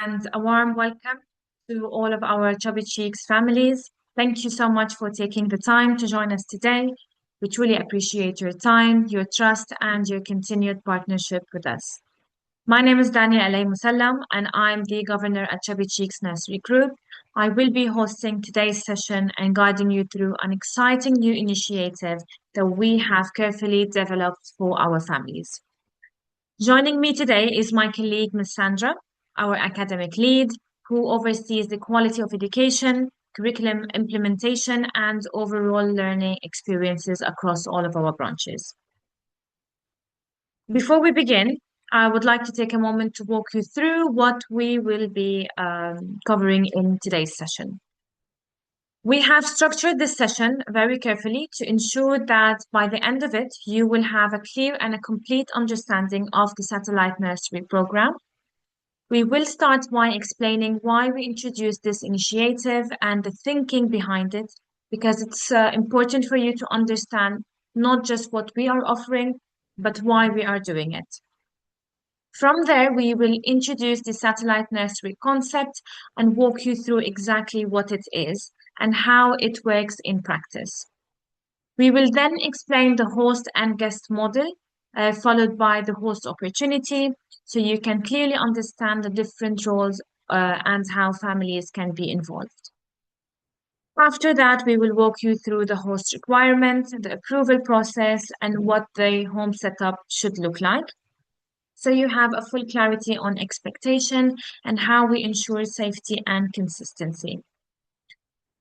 and a warm welcome to all of our Chubby Cheeks families. Thank you so much for taking the time to join us today. We truly appreciate your time, your trust, and your continued partnership with us. My name is Dania Alay Musallam, and I'm the governor at Chubby Cheeks Nursery Group. I will be hosting today's session and guiding you through an exciting new initiative that we have carefully developed for our families. Joining me today is my colleague, Ms. Sandra, our academic lead, who oversees the quality of education, curriculum implementation, and overall learning experiences across all of our branches. Before we begin, I would like to take a moment to walk you through what we will be covering in today's session. We have structured this session very carefully to ensure that by the end of it, you will have a clear and a complete understanding of the Satellite Nursery program. We will start by explaining why we introduced this initiative and the thinking behind it, because it's important for you to understand not just what we are offering, but why we are doing it. From there, we will introduce the satellite nursery concept and walk you through exactly what it is and how it works in practice. We will then explain the host and guest model, followed by the host opportunity, so you can clearly understand the different roles and how families can be involved. After that, we will walk you through the host requirements, the approval process, and what the home setup should look like. So you have a full clarity on expectation and how we ensure safety and consistency.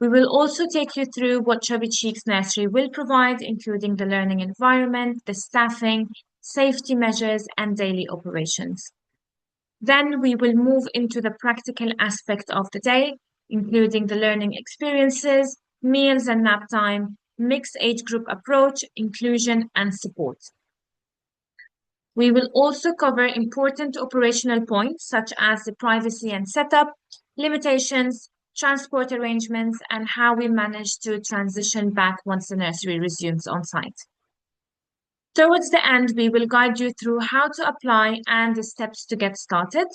We will also take you through what Chubby Cheeks Nursery will provide, including the learning environment, the staffing, safety measures, and daily operations. Then we will move into the practical aspect of the day, including the learning experiences, meals and nap time, mixed age group approach, inclusion, and support. We will also cover important operational points such as the privacy and setup, limitations, transport arrangements, and how we manage to transition back once the nursery resumes on site. Towards the end, we will guide you through how to apply and the steps to get started.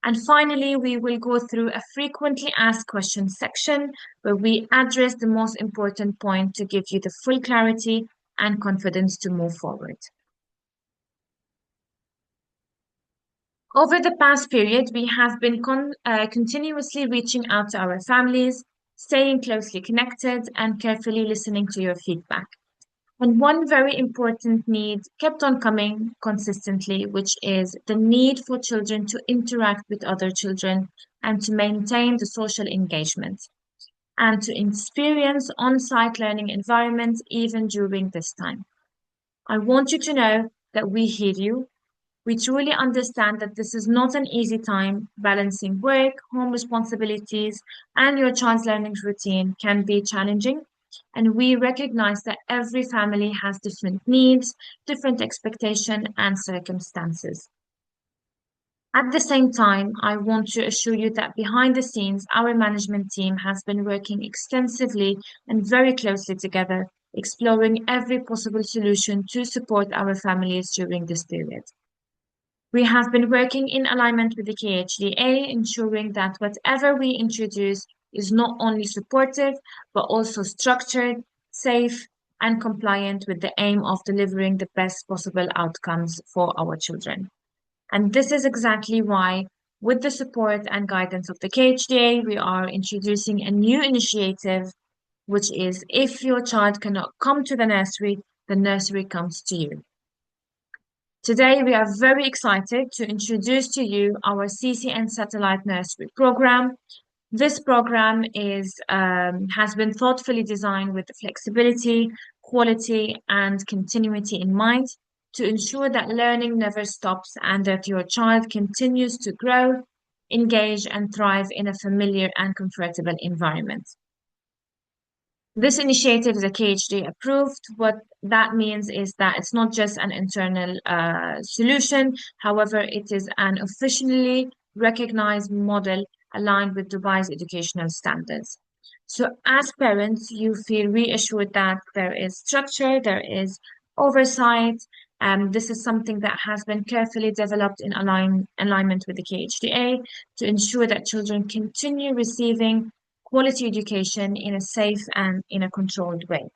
And finally, we will go through a frequently asked questions section where we address the most important point to give you the full clarity and confidence to move forward. Over the past period, we have been continuously reaching out to our families, staying closely connected, and carefully listening to your feedback. And one very important need kept on coming consistently, which is the need for children to interact with other children and to maintain the social engagement and to experience on-site learning environments even during this time. I want you to know that we hear you. We truly understand that this is not an easy time. Balancing work, home responsibilities, and your child's learning routine can be challenging. And we recognize that every family has different needs, different expectations, and circumstances. At the same time, I want to assure you that behind the scenes, our management team has been working extensively and very closely together, exploring every possible solution to support our families during this period. We have been working in alignment with the KHDA, ensuring that whatever we introduce is not only supportive, but also structured, safe, and compliant with the aim of delivering the best possible outcomes for our children. And this is exactly why, with the support and guidance of the KHDA, we are introducing a new initiative, which is if your child cannot come to the nursery comes to you. Today, we are very excited to introduce to you our CCN Satellite Nursery program. This program has been thoughtfully designed with flexibility, quality, and continuity in mind to ensure that learning never stops and that your child continues to grow, engage, and thrive in a familiar and comfortable environment. This initiative is a KHD approved. What that means is that it's not just an internal solution. However, it is an officially recognized model aligned with Dubai's educational standards. So as parents, you feel reassured that there is structure, there is oversight, This is something that has been carefully developed in alignment with the KHDA to ensure that children continue receiving quality education in a safe and in a controlled way.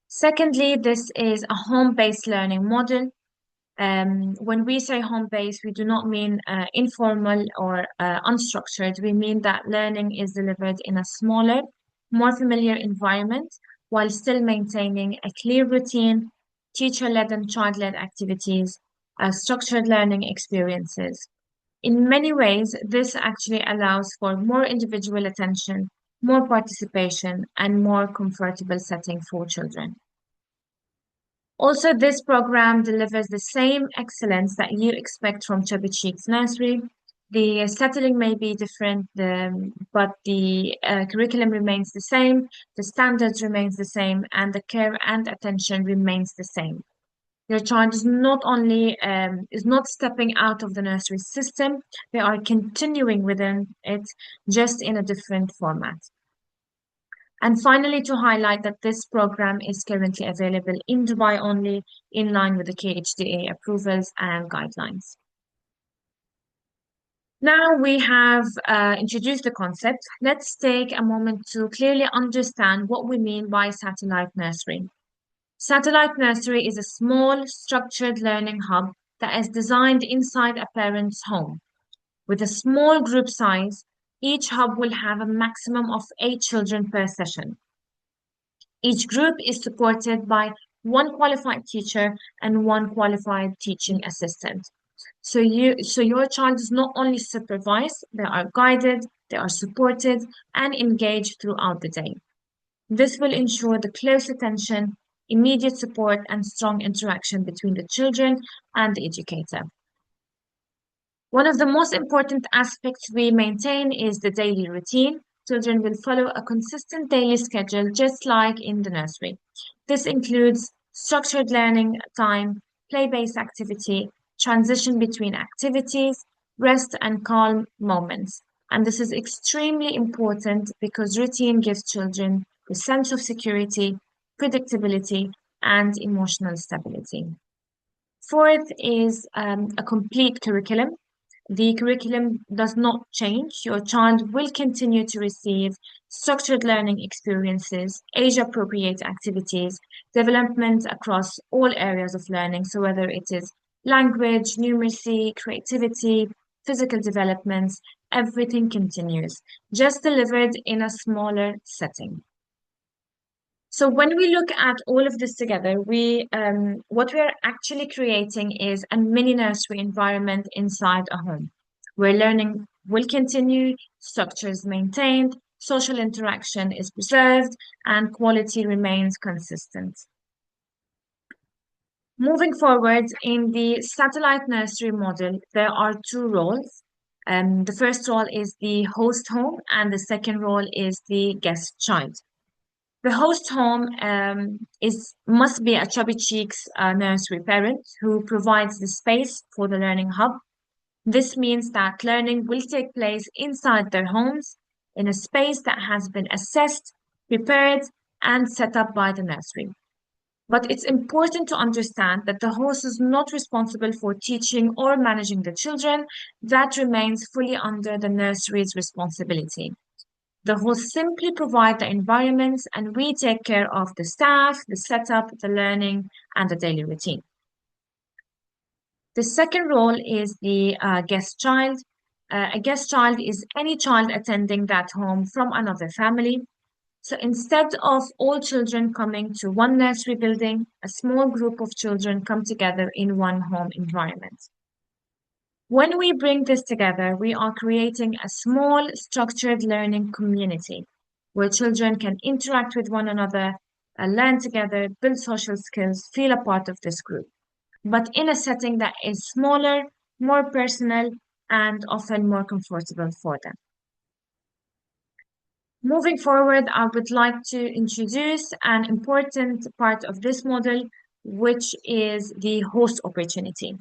Secondly, this is a home-based learning model. When we say home-based, we do not mean informal or unstructured. We mean that learning is delivered in a smaller, more familiar environment while still maintaining a clear routine, teacher-led and child-led activities, structured learning experiences. In many ways, this actually allows for more individual attention, more participation, and more comfortable setting for children. Also, this program delivers the same excellence that you expect from Chubby Cheeks Nursery. The settling may be different, but the curriculum remains the same, the standards remains the same, and the care and attention remains the same. Your child is not stepping out of the nursery system; they are continuing within it, just in a different format. And finally, to highlight that this program is currently available in Dubai only, in line with the KHDA approvals and guidelines. Now we have introduced the concept. Let's take a moment to clearly understand what we mean by satellite nursery. Satellite nursery is a small, structured learning hub that is designed inside a parent's home. With a small group size, each hub will have a maximum of 8 children per session. Each group is supported by one qualified teacher and one qualified teaching assistant. So your child is not only supervised, they are guided, they are supported and engaged throughout the day. This will ensure the close attention, immediate support, and strong interaction between the children and the educator. One of the most important aspects we maintain is the daily routine. Children will follow a consistent daily schedule just like in the nursery. This includes structured learning time, play-based activity, transition between activities, rest and calm moments. And this is extremely important because routine gives children the sense of security, predictability, and emotional stability. Fourth is a complete curriculum. The curriculum does not change. Your child will continue to receive structured learning experiences, age-appropriate activities, development across all areas of learning. So whether it is language, numeracy, creativity, physical developments, everything continues, just delivered in a smaller setting. So when we look at all of this together, what we are actually creating is a mini nursery environment inside a home, where learning will continue, structure is maintained, social interaction is preserved, and quality remains consistent. Moving forward, in the satellite nursery model, there are two roles. The first role is the host home, and the second role is the guest child. The host home must be a Chubby Cheeks nursery parent who provides the space for the learning hub. This means that learning will take place inside their homes in a space that has been assessed, prepared, and set up by the nursery. But it's important to understand that the host is not responsible for teaching or managing the children. That remains fully under the nursery's responsibility. The hosts simply provide the environments and we take care of the staff, the setup, the learning, and the daily routine. The second role is the guest child. A guest child is any child attending that home from another family. So instead of all children coming to one nursery building, a small group of children come together in one home environment. When we bring this together, we are creating a small, structured learning community where children can interact with one another, learn together, build social skills, feel a part of this group, but in a setting that is smaller, more personal, and often more comfortable for them. Moving forward, I would like to introduce an important part of this model, which is the host opportunity.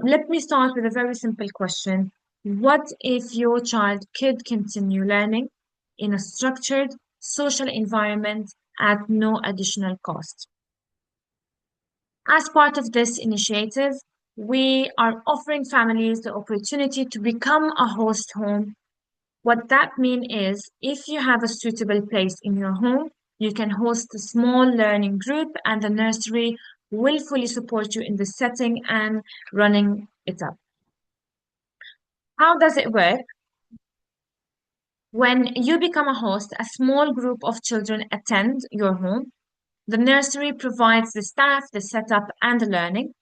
Let me start with a very simple question. What if your child could continue learning in a structured social environment at no additional cost? As part of this initiative, we are offering families the opportunity to become a host home. What that means is if you have a suitable place in your home, you can host a small learning group and the nursery will fully support you in the setting and running it up. How does it work? When you become a host, a small group of children attend your home. The nursery provides the staff, the setup, and the learning,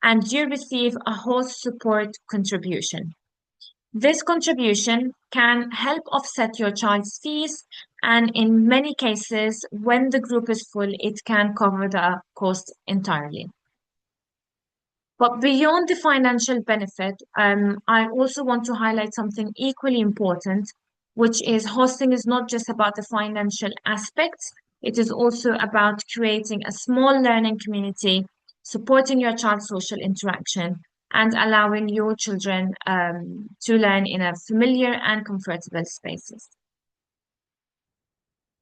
and you receive a host support contribution. This contribution can help offset your child's fees, and in many cases, when the group is full, it can cover the cost entirely. But beyond the financial benefit, I also want to highlight something equally important, which is hosting is not just about the financial aspects, it is also about creating a small learning community, supporting your child's social interaction, and allowing your children to learn in a familiar and comfortable spaces.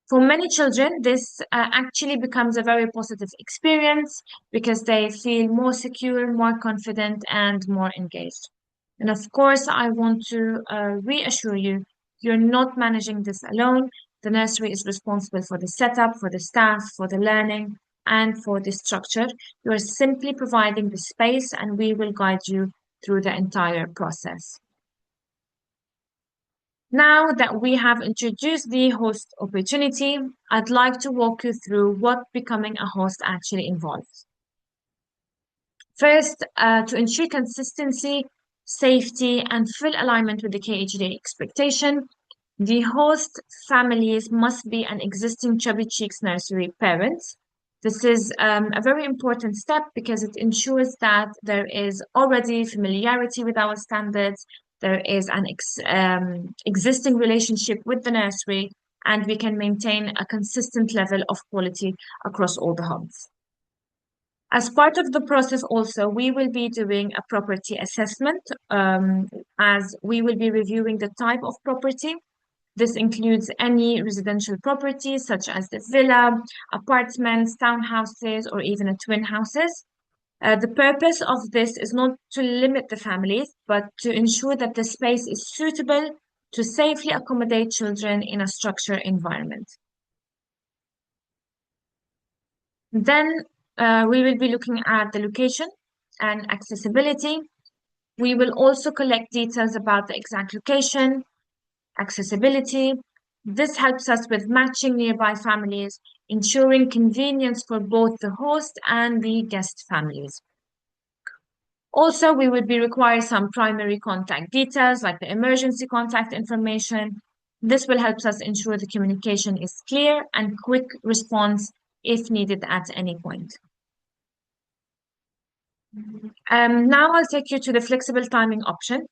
For many children, this actually becomes a very positive experience because they feel more secure, more confident, and more engaged. And of course, I want to reassure you, you're not managing this alone. The nursery is responsible for the setup, for the staff, for the learning, and for the structure. You are simply providing the space, and we will guide you through the entire process. Now that we have introduced the host opportunity, I'd like to walk you through what becoming a host actually involves. First, to ensure consistency, safety, and full alignment with the KHD expectation, the host families must be an existing Chubby Cheeks nursery parent. This is a very important step because it ensures that there is already familiarity with our standards, there is an existing relationship with the nursery, and we can maintain a consistent level of quality across all the hubs. As part of the process also, we will be doing a property assessment as we will be reviewing the type of property. This includes any residential properties such as the villa, apartments, townhouses, or even a twin houses. The purpose of this is not to limit the families, but to ensure that the space is suitable to safely accommodate children in a structured environment. Then we will be looking at the location and accessibility. We will also collect details about the exact location, accessibility. This helps us with matching nearby families, ensuring convenience for both the host and the guest families. Also, we would be requiring some primary contact details like the emergency contact information. This will help us ensure the communication is clear and quick response if needed at any point. Now I'll take you to the flexible timing option.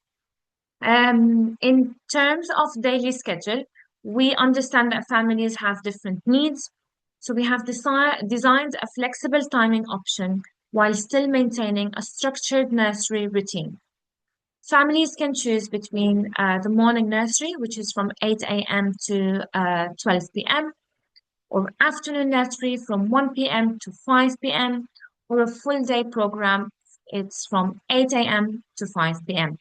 In terms of daily schedule, we understand that families have different needs. So we have designed a flexible timing option while still maintaining a structured nursery routine. Families can choose between the morning nursery, which is from 8 a.m. to 12 p.m., or afternoon nursery from 1 p.m. to 5 p.m., or a full day program, it's from 8 a.m. to 5 p.m.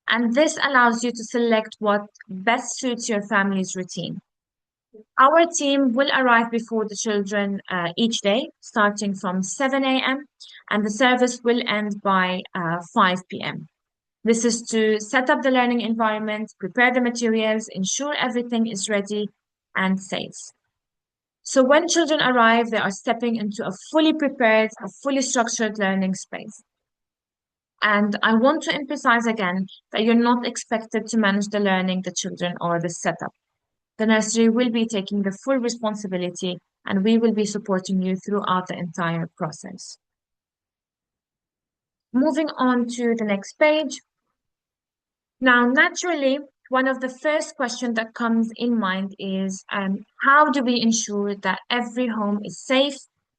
And this allows you to select what best suits your family's routine. Our team will arrive before the children each day, starting from 7 a.m., and the service will end by 5 p.m. This is to set up the learning environment, prepare the materials, ensure everything is ready and safe. So when children arrive, they are stepping into a fully prepared, a fully structured learning space. And I want to emphasize again that you're not expected to manage the learning, the children, or the setup. The nursery will be taking the full responsibility and we will be supporting you throughout the entire process. Moving on to the next page. Now, naturally, one of the first questions that comes in mind is how do we ensure that every home is safe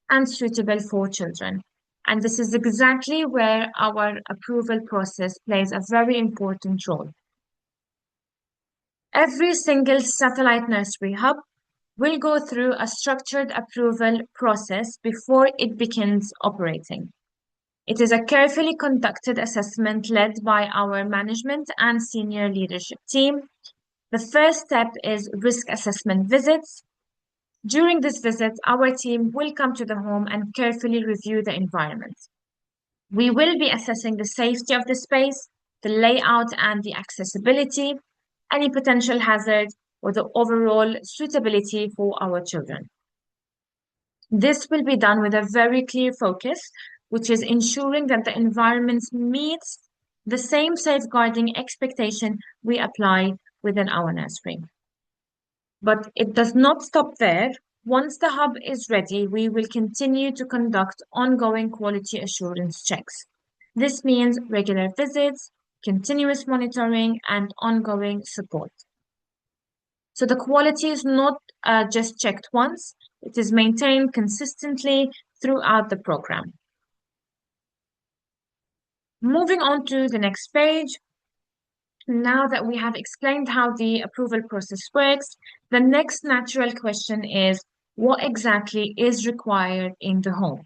and suitable for children? And this is exactly where our approval process plays a very important role. Every single satellite nursery hub will go through a structured approval process before it begins operating. It is a carefully conducted assessment led by our management and senior leadership team. The first step is risk assessment visits. During this visit, our team will come to the home and carefully review the environment. We will be assessing the safety of the space, the layout and the accessibility, any potential hazard, or the overall suitability for our children. This will be done with a very clear focus, which is ensuring that the environment meets the same safeguarding expectation we apply within our nursery. But it does not stop there. Once the hub is ready, we will continue to conduct ongoing quality assurance checks. This means regular visits, continuous monitoring, and ongoing support. So the quality is not just checked once, it is maintained consistently throughout the program. Moving on to the next page, now that we have explained how the approval process works, the next natural question is what exactly is required in the home?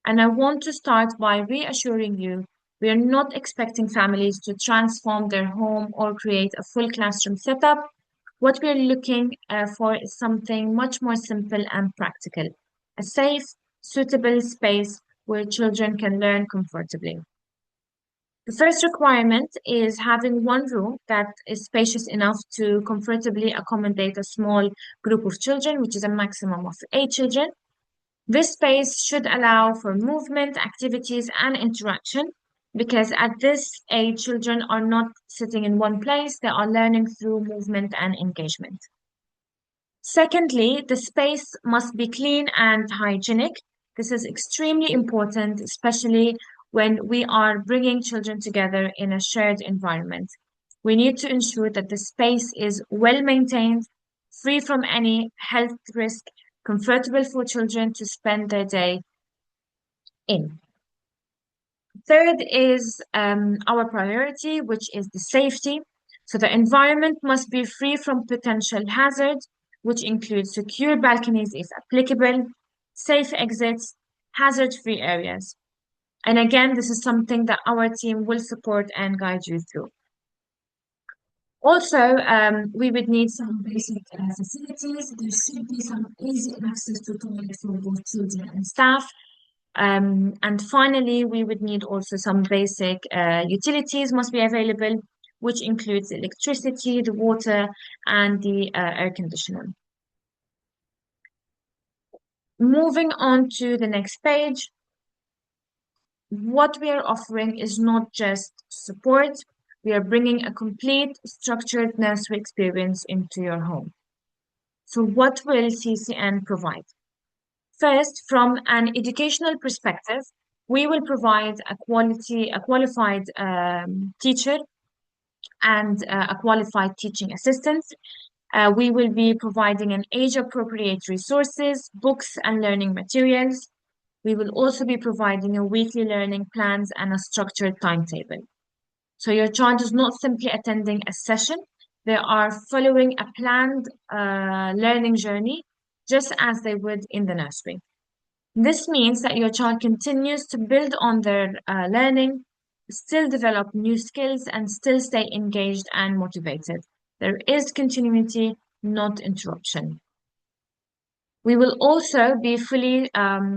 And I want to start by reassuring you we are not expecting families to transform their home or create a full classroom setup. What we're looking for is something much more simple and practical, a safe, suitable space where children can learn comfortably. The first requirement is having one room that is spacious enough to comfortably accommodate a small group of children, which is a maximum of 8 children. This space should allow for movement, activities, and interaction because at this age, children are not sitting in one place, they are learning through movement and engagement. Secondly, the space must be clean and hygienic. This is extremely important, especially when we are bringing children together in a shared environment. We need to ensure that the space is well maintained, free from any health risk, comfortable for children to spend their day in. Third is our priority, which is the safety. So the environment must be free from potential hazards, which include secure balconies if applicable, safe exits, hazard-free areas. And again, this is something that our team will support and guide you through. Also, we would need some basic facilities. There should be some easy access to toilets for both children and staff. And finally, we would need also some basic utilities must be available, which includes electricity, the water, and the air conditioning. Moving on to the next page, what we are offering is not just support, we are bringing a complete structured nursery experience into your home. So what will CCN provide? First, from an educational perspective, we will provide a qualified teacher and a qualified teaching assistant. We will be providing an age-appropriate resources, books, and learning materials. We will also be providing a weekly learning plans and a structured timetable. So your child is not simply attending a session, they are following a planned learning journey, just as they would in the nursery. This means that your child continues to build on their learning, still develop new skills, and still stay engaged and motivated. There is continuity, not interruption. We will also be fully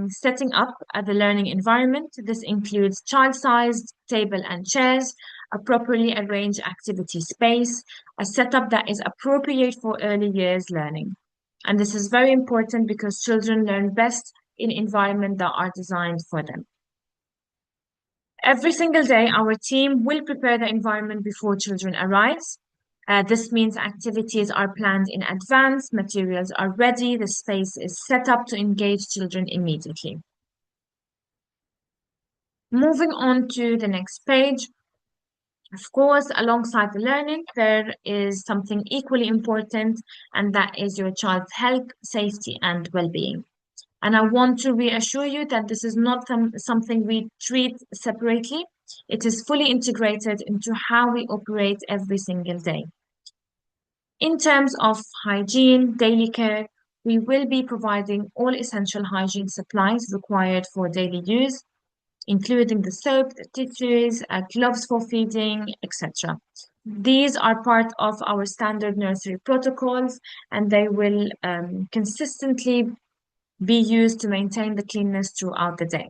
setting up the learning environment. This includes child-sized table and chairs, a properly arranged activity space, a setup that is appropriate for early years learning. And this is very important because children learn best in environments that are designed for them. Every single day, our team will prepare the environment before children arrive. This means activities are planned in advance, materials are ready, the space is set up to engage children immediately. Moving on to the next page, of course, alongside the learning, there is something equally important, and that is your child's health, safety, and well-being. And I want to reassure you that this is not something we treat separately. It is fully integrated into how we operate every single day. In terms of hygiene, daily care, we will be providing all essential hygiene supplies required for daily use, including the soap, the tissues, gloves for feeding, etc. These are part of our standard nursery protocols, and they will consistently be used to maintain the cleanliness throughout the day.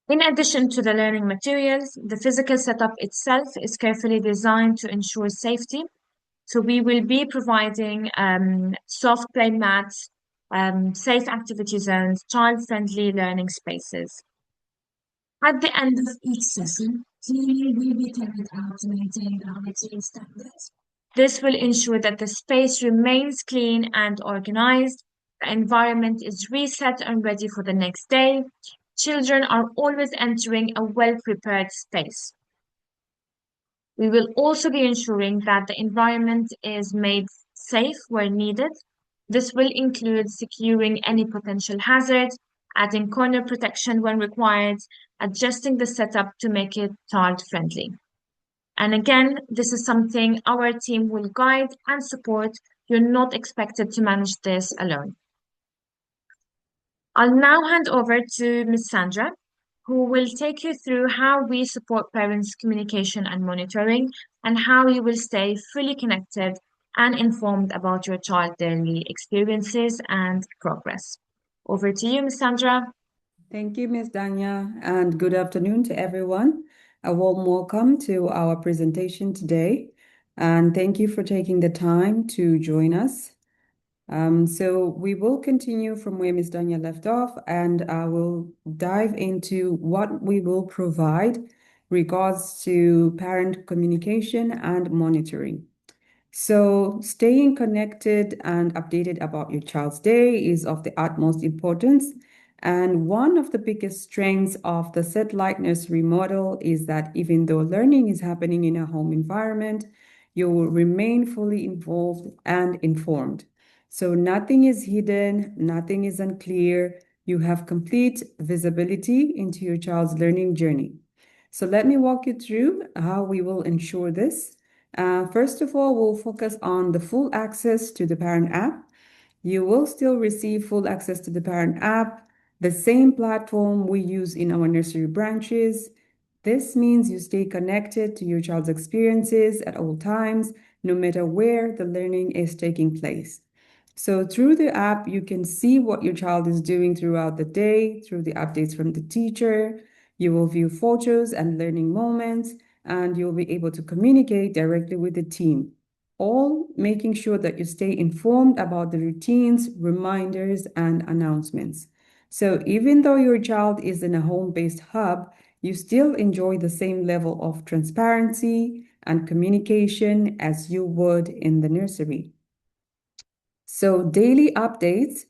In addition to the learning materials, the physical setup itself is carefully designed to ensure safety. So we will be providing soft play mats, safe activity zones, child-friendly learning spaces. At the end of each session, cleaning will be carried out to maintain our hygiene standards. This will ensure that the space remains clean and organized, the environment is reset and ready for the next day. Children are always entering a well-prepared space. We will also be ensuring that the environment is made safe where needed. This will include securing any potential hazards, adding corner protection when required, adjusting the setup to make it child-friendly. And again, this is something our team will guide and support. You're not expected to manage this alone. I'll now hand over to Ms. Sandra, who will take you through how we support parents' communication and monitoring, and how you will stay fully connected and informed about your child's daily experiences and progress. Over to you, Ms. Sandra. Thank you, Ms. Danya, and good afternoon to everyone. A warm welcome to our presentation today, and thank you for taking the time to join us. So we will continue from where Ms. Danya left off, and I will dive into what we will provide regards to parent communication and monitoring. So staying connected and updated about your child's day is of the utmost importance. And one of the biggest strengths of the satellite nursery model is that even though learning is happening in a home environment, you will remain fully involved and informed. So nothing is hidden, nothing is unclear. You have complete visibility into your child's learning journey. So let me walk you through how we will ensure this. First of all, we'll focus on the full access to the parent app. You will still receive full access to the parent app, the same platform we use in our nursery branches. This means you stay connected to your child's experiences at all times, no matter where the learning is taking place. So through the app, you can see what your child is doing throughout the day, through the updates from the teacher. You will view photos and learning moments, and you'll be able to communicate directly with the team, all making sure that you stay informed about the routines, reminders, and announcements. So even though your child is in a home-based hub, you still enjoy the same level of transparency and communication as you would in the nursery. So daily updates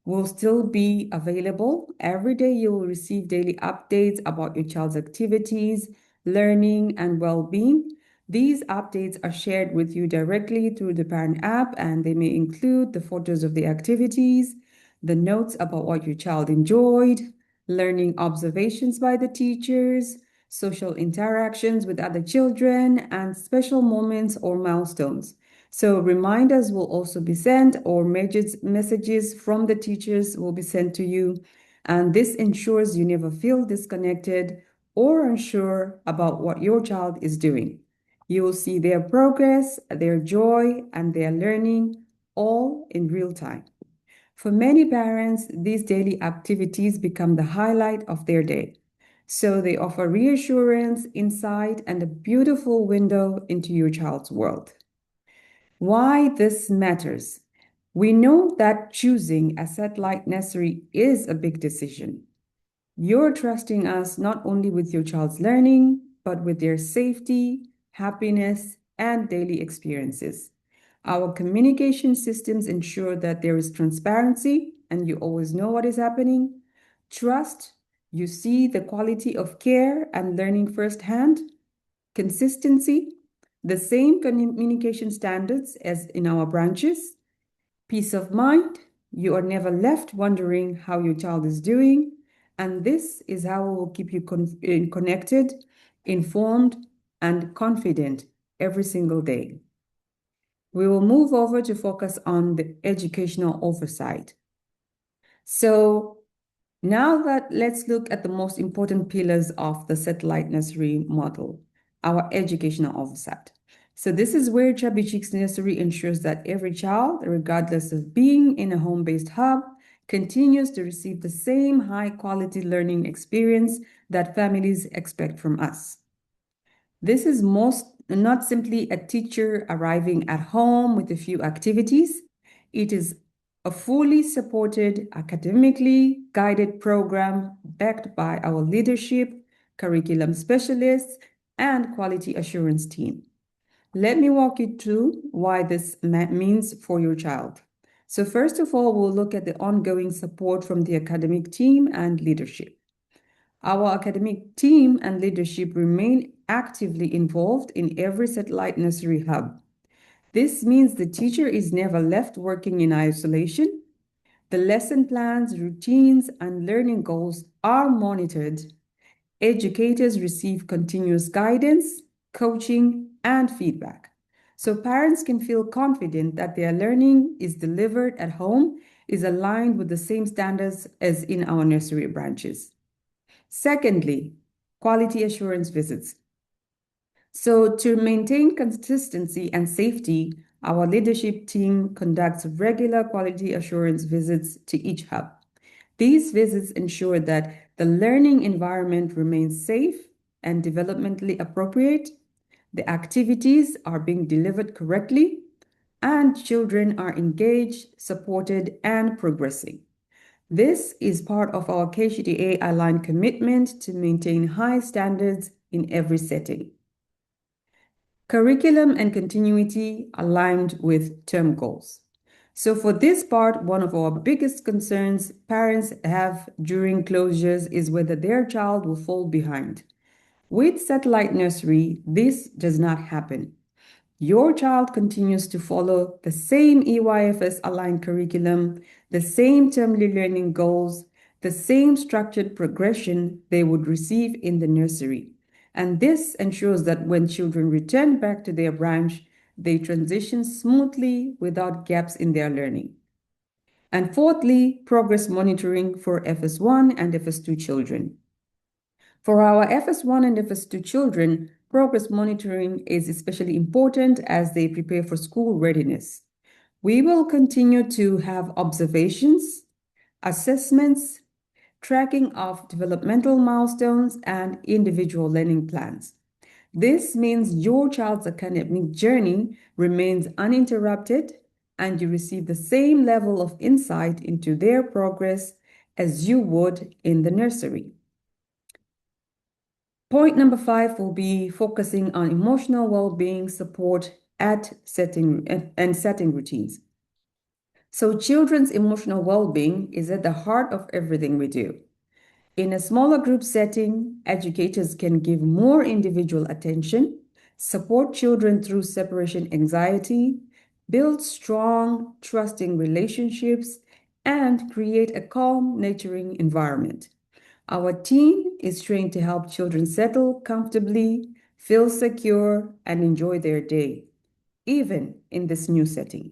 will still be available. Every day you will receive daily updates about your child's activities, learning, and well-being. These updates are shared with you directly through the parent app, and they may include the photos of the activities, the notes about what your child enjoyed, learning observations by the teachers, social interactions with other children, and special moments or milestones. So reminders will also be sent, or messages from the teachers will be sent to you. And this ensures you never feel disconnected or unsure about what your child is doing. You will see their progress, their joy, and their learning all in real time. For many parents, these daily activities become the highlight of their day. So they offer reassurance, insight, and a beautiful window into your child's world. Why this matters. We know that choosing a satellite nursery is a big decision. You're trusting us not only with your child's learning, but with their safety, happiness, and daily experiences. Our communication systems ensure that there is transparency and you always know what is happening. Trust, you see the quality of care and learning firsthand. Consistency, the same communication standards as in our branches. Peace of mind, you are never left wondering how your child is doing. And this is how we will keep you connected, informed, and confident every single day. we will move over to focus on the educational oversight. So now that let's look at the most important pillars of the satellite nursery model, our educational oversight. So this is where Chubby Cheeks Nursery ensures that every child, regardless of being in a home-based hub, continues to receive the same high-quality learning experience that families expect from us. This is not simply a teacher arriving at home with a few activities. It is a fully supported, academically guided program backed by our leadership, curriculum specialists, and quality assurance team. Let me walk you through why this means for your child. So first of all, we'll look at the ongoing support from the academic team and leadership. Our academic team and leadership remain actively involved in every satellite nursery hub. This means the teacher is never left working in isolation. The lesson plans, routines, and learning goals are monitored. Educators receive continuous guidance, coaching, and feedback. So parents can feel confident that their learning is delivered at home, is aligned with the same standards as in our nursery branches. Secondly, quality assurance visits. So to maintain consistency and safety, our leadership team conducts regular quality assurance visits to each hub. These visits ensure that the learning environment remains safe and developmentally appropriate, the activities are being delivered correctly, and children are engaged, supported, and progressing. This is part of our KCDA aligned commitment to maintain high standards in every setting. Curriculum and continuity aligned with term goals. So for this part, one of our biggest concerns parents have during closures is whether their child will fall behind. With satellite nursery, this does not happen. Your child continues to follow the same EYFS aligned curriculum, the same termly learning goals, the same structured progression they would receive in the nursery. And this ensures that when children return back to their branch, they transition smoothly without gaps in their learning. And fourthly, progress monitoring for FS1 and FS2 children. For our FS1 and FS2 children, progress monitoring is especially important as they prepare for school readiness. We will continue to have observations, assessments, tracking of developmental milestones, and individual learning plans. This means your child's academic journey remains uninterrupted and you receive the same level of insight into their progress as you would in the nursery. Point number 5 will be focusing on emotional well-being support at setting routines. So children's emotional well-being is at the heart of everything we do. In a smaller group setting, educators can give more individual attention, support children through separation anxiety, build strong, trusting relationships, and create a calm, nurturing environment. Our team is trained to help children settle comfortably, feel secure, and enjoy their day, even in this new setting.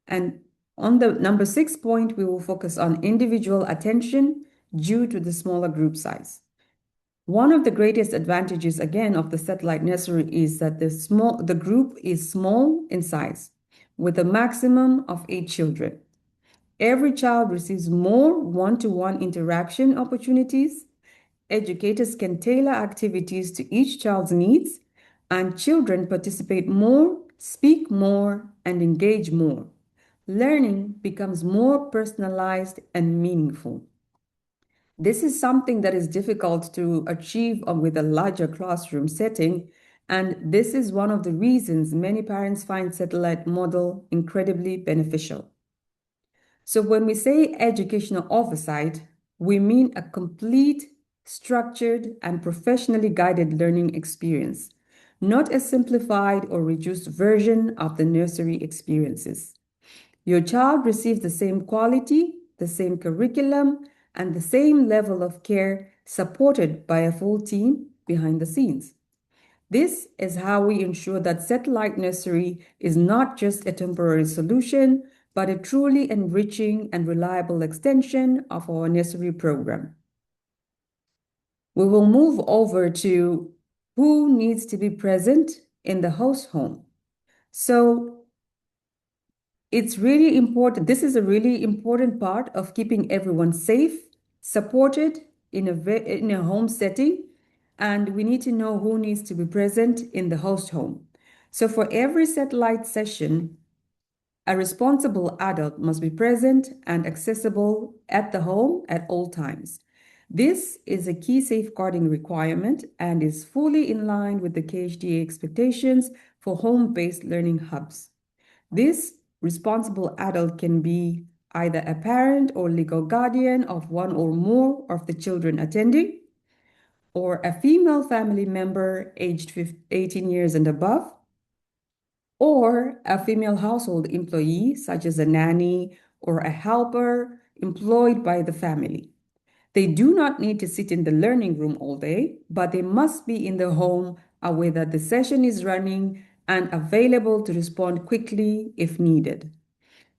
And on the number 6 point, we will focus on individual attention due to the smaller group size. One of the greatest advantages, again, of the satellite nursery is that the group is small in size, with a maximum of 8 children. Every child receives more one-to-one interaction opportunities. Educators can tailor activities to each child's needs, and children participate more, speak more, and engage more. Learning becomes more personalized and meaningful. This is something that is difficult to achieve with a larger classroom setting, and this is one of the reasons many parents find satellite model incredibly beneficial. So when we say educational oversight, we mean a complete, structured, and professionally guided learning experience, not a simplified or reduced version of the nursery experiences. Your child receives the same quality, the same curriculum, and the same level of care supported by a full team behind the scenes. This is how we ensure that satellite nursery is not just a temporary solution, but a truly enriching and reliable extension of our nursery program. We will move over to who needs to be present in the host home. So it's really important. This is a really important part of keeping everyone safe, supported in a home setting, and we need to know who needs to be present in the host home. So for every satellite session, a responsible adult must be present and accessible at the home at all times. This is a key safeguarding requirement and is fully in line with the KHDA expectations for home-based learning hubs. This responsible adult can be either a parent or legal guardian of one or more of the children attending, or a female family member aged 18 years and above, or a female household employee, such as a nanny or a helper employed by the family. They do not need to sit in the learning room all day, but they must be in the home aware that the session is running and available to respond quickly if needed.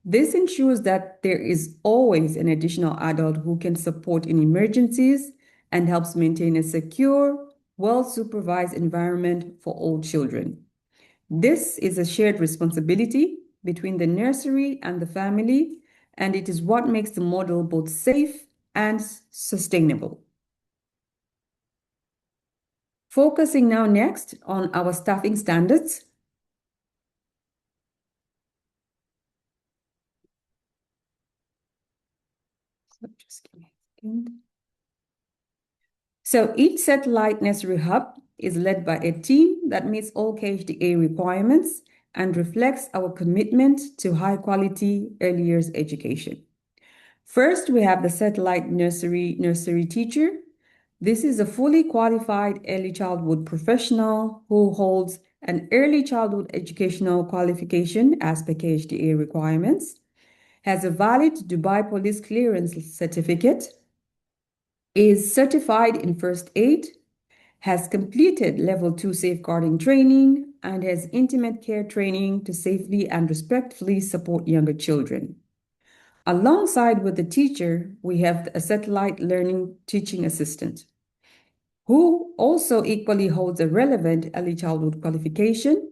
This ensures that there is always an additional adult who can support in emergencies and helps maintain a secure, well-supervised environment for all children. This is a shared responsibility between the nursery and the family, and it is what makes the model both safe and sustainable. Focusing now next on our staffing standards. So just give me a second. So each satellite nursery hub is led by a team that meets all KHDA requirements and reflects our commitment to high quality early years education. First, we have the satellite nursery teacher. This is a fully qualified early childhood professional who holds an early childhood educational qualification as per KHDA requirements, has a valid Dubai Police Clearance certificate, is certified in first aid, has completed level 2 safeguarding training, and has intimate care training to safely and respectfully support younger children. Alongside with the teacher, we have a satellite learning teaching assistant who also equally holds a relevant early childhood qualification,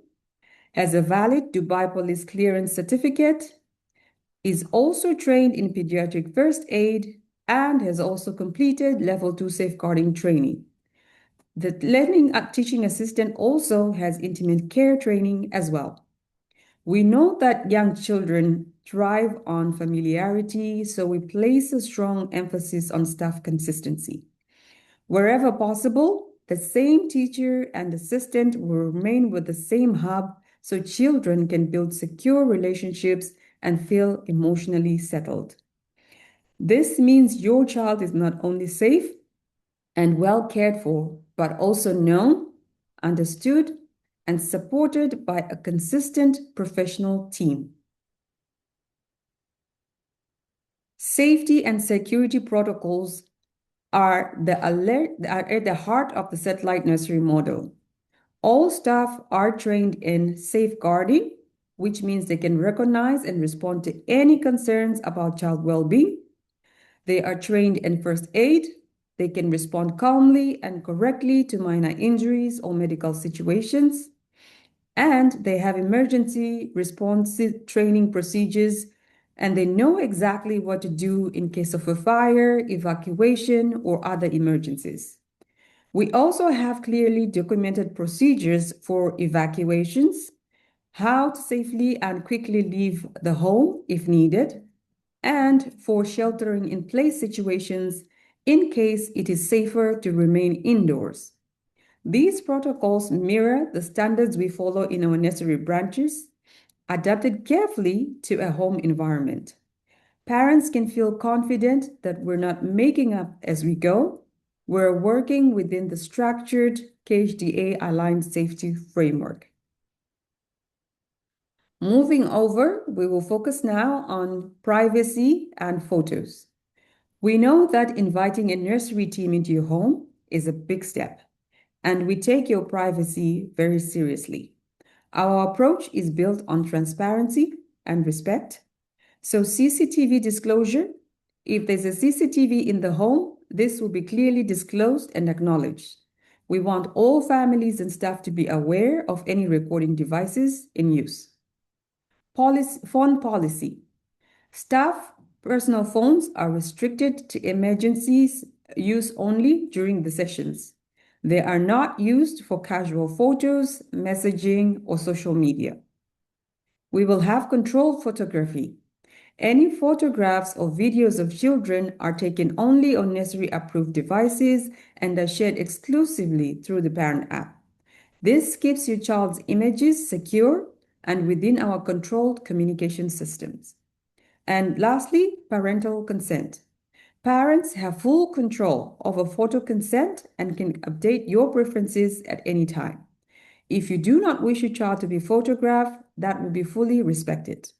has a valid Dubai Police Clearance certificate, is also trained in pediatric first aid, and has also completed level 2 safeguarding training. The learning teaching assistant also has intimate care training as well. We know that young children thrive on familiarity, so we place a strong emphasis on staff consistency. Wherever possible, the same teacher and assistant will remain with the same hub so children can build secure relationships and feel emotionally settled. This means your child is not only safe and well cared for, but also known, understood, and supported by a consistent professional team. Safety and security protocols are at the heart of the satellite nursery model. All staff are trained in safeguarding, which means they can recognize and respond to any concerns about child well-being. They are trained in first aid. They can respond calmly and correctly to minor injuries or medical situations. And they have emergency response training procedures, and they know exactly what to do in case of a fire, evacuation, or other emergencies. We also have clearly documented procedures for evacuations, how to safely and quickly leave the home if needed, and for sheltering in place situations in case it is safer to remain indoors. These protocols mirror the standards we follow in our nursery branches, adapted carefully to a home environment. Parents can feel confident that we're not making up as we go. We're working within the structured KHDA aligned safety framework. Moving over, we will focus now on privacy and photos. We know that inviting a nursery team into your home is a big step. and we take your privacy very seriously. Our approach is built on transparency and respect. So, CCTV disclosure, if there's a CCTV in the home, this will be clearly disclosed and acknowledged. We want all families and staff to be aware of any recording devices in use. Phone policy. Staff personal phones are restricted to emergencies use only during the sessions. They are not used for casual photos, messaging, or social media. We will have controlled photography. Any photographs or videos of children are taken only on Nursery approved devices and are shared exclusively through the parent app. This keeps your child's images secure and within our controlled communication systems. And lastly, parental consent. Parents have full control over photo consent and can update your preferences at any time. If you do not wish your child to be photographed, that will be fully respected.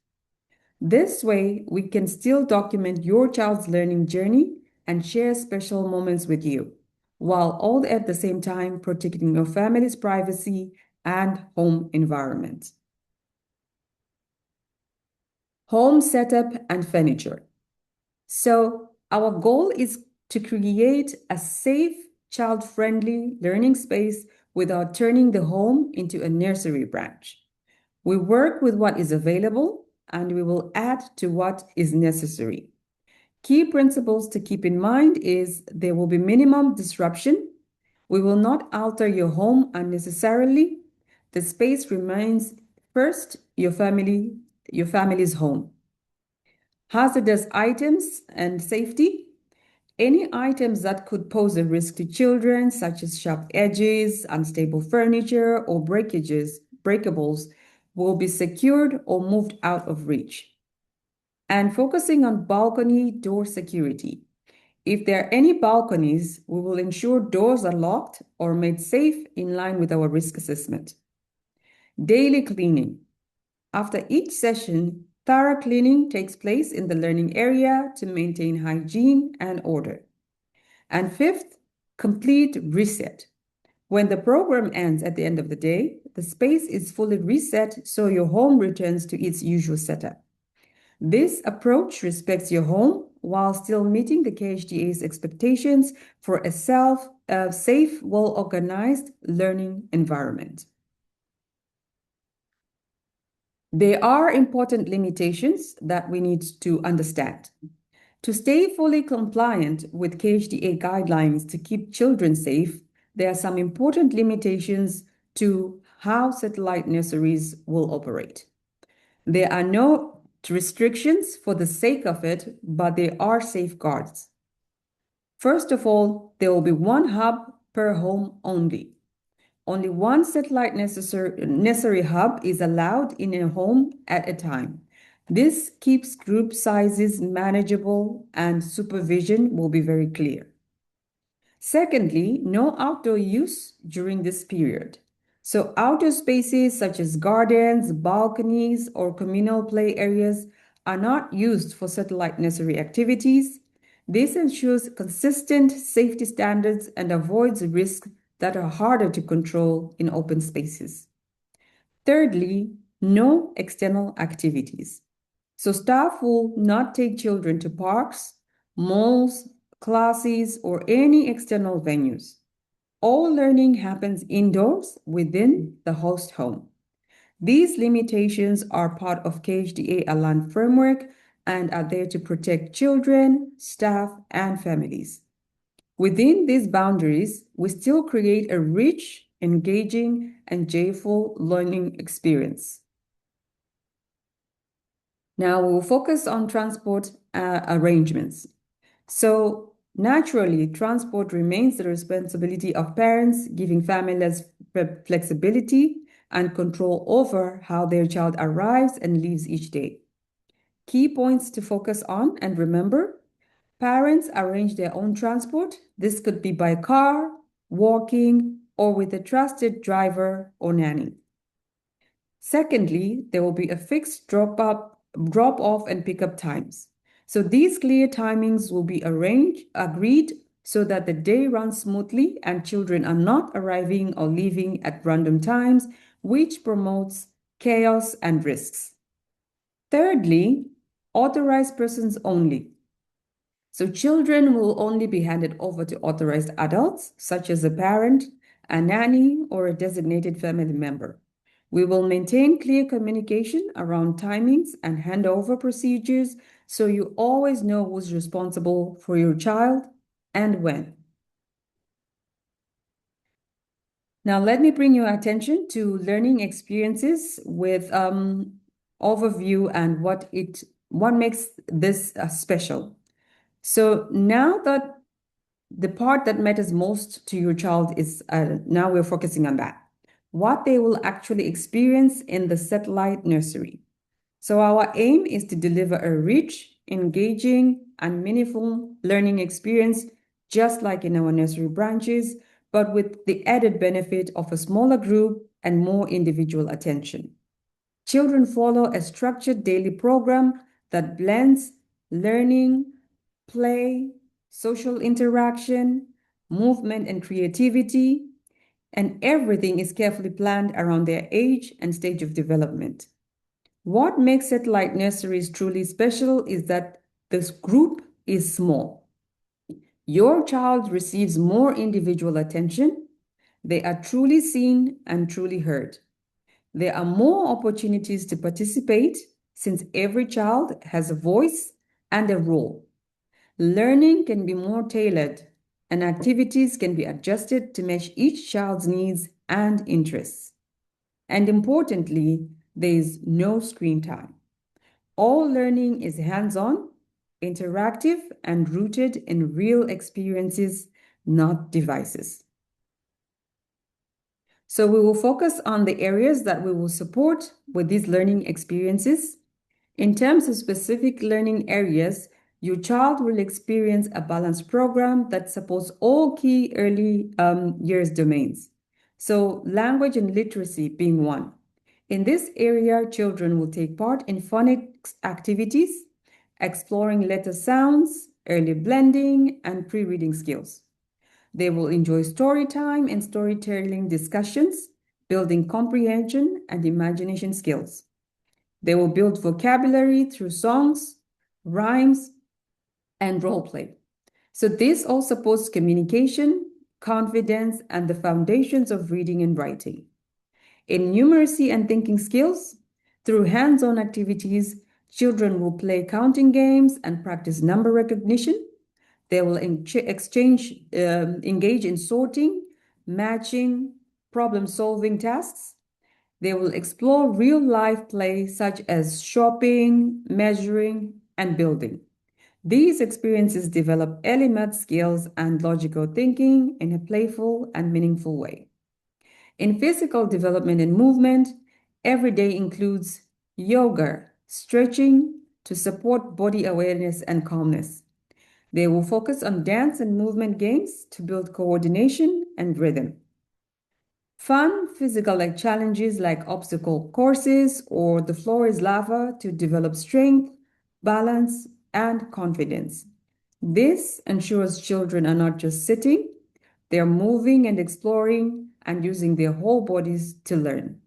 This way, we can still document your child's learning journey and share special moments with you, while all at the same time protecting your family's privacy and home environment. Home setup and furniture. So, our goal is to create a safe, child-friendly learning space without turning the home into a nursery branch. We work with what is available and we will add to what is necessary. Key principles to keep in mind is there will be minimum disruption. We will not alter your home unnecessarily. The space remains first your family's home. Hazardous items and safety. Any items that could pose a risk to children, such as sharp edges, unstable furniture, or breakables, will be secured or moved out of reach. And focusing on balcony door security. If there are any balconies, we will ensure doors are locked or made safe in line with our risk assessment. Daily cleaning. After each session, thorough cleaning takes place in the learning area to maintain hygiene and order. And fifth, complete reset. When the program ends at the end of the day, the space is fully reset so your home returns to its usual setup. This approach respects your home while still meeting the KHDA's expectations for a safe, well-organized learning environment. There are important limitations that we need to understand. To stay fully compliant with KHDA guidelines to keep children safe, there are some important limitations to how satellite nurseries will operate. There are no restrictions for the sake of it, but there are safeguards. First of all, there will be one hub per home only. Only one satellite nursery hub is allowed in a home at a time. This keeps group sizes manageable and supervision will be very clear. Secondly, no outdoor use during this period. So outdoor spaces such as gardens, balconies, or communal play areas are not used for satellite nursery activities. This ensures consistent safety standards and avoids risks that are harder to control in open spaces. Thirdly, no external activities. So staff will not take children to parks, malls, classes, or any external venues. All learning happens indoors within the host home. These limitations are part of KHDA aligned framework and are there to protect children, staff, and families. Within these boundaries, we still create a rich, engaging, and joyful learning experience. Now we'll focus on transport arrangements. So naturally, transport remains the responsibility of parents, giving families flexibility and control over how their child arrives and leaves each day. Key points to focus on and remember: parents arrange their own transport. This could be by car, walking, or with a trusted driver or nanny. Secondly, there will be a fixed drop off and pickup times. So these clear timings will be agreed so that the day runs smoothly and children are not arriving or leaving at random times, which promotes chaos and risks. Thirdly, authorized persons only. So children will only be handed over to authorized adults, such as a parent, a nanny, or a designated family member. We will maintain clear communication around timings and handover procedures so you always know who's responsible for your child and when. Now, let me bring your attention to learning experiences with overview and what makes this special. So now that the part that matters most to your child is now we're focusing on that, what they will actually experience in the satellite nursery. So our aim is to deliver a rich, engaging, and meaningful learning experience, just like in our nursery branches, but with the added benefit of a smaller group and more individual attention. Children follow a structured daily program that blends learning, play, social interaction, movement, and creativity, and everything is carefully planned around their age and stage of development. What makes satellite nurseries truly special is that this group is small. Your child receives more individual attention. They are truly seen and truly heard. There are more opportunities to participate since every child has a voice and a role. Learning can be more tailored, and activities can be adjusted to match each child's needs and interests. And importantly, there is no screen time. All learning is hands-on, interactive, and rooted in real experiences, not devices. So we will focus on the areas that we will support with these learning experiences. In terms of specific learning areas, your child will experience a balanced program that supports all key early years domains. So language and literacy being one. In this area, children will take part in phonics activities, exploring letter sounds, early blending, and pre-reading skills. They will enjoy story time and storytelling discussions, building comprehension and imagination skills. They will build vocabulary through songs, rhymes, and role play. So this all supports communication, confidence, and the foundations of reading and writing. In numeracy and thinking skills, through hands-on activities, children will play counting games and practice number recognition. They will engage in sorting, matching, problem-solving tasks. They will explore real-life play such as shopping, measuring, and building. These experiences develop early math skills and logical thinking in a playful and meaningful way. In physical development and movement, every day includes yoga, stretching to support body awareness and calmness. They will focus on dance and movement games to build coordination and rhythm. Fun physical challenges like obstacle courses or the floor is lava to develop strength, balance, and confidence. This ensures children are not just sitting, they are moving and exploring and using their whole bodies to learn.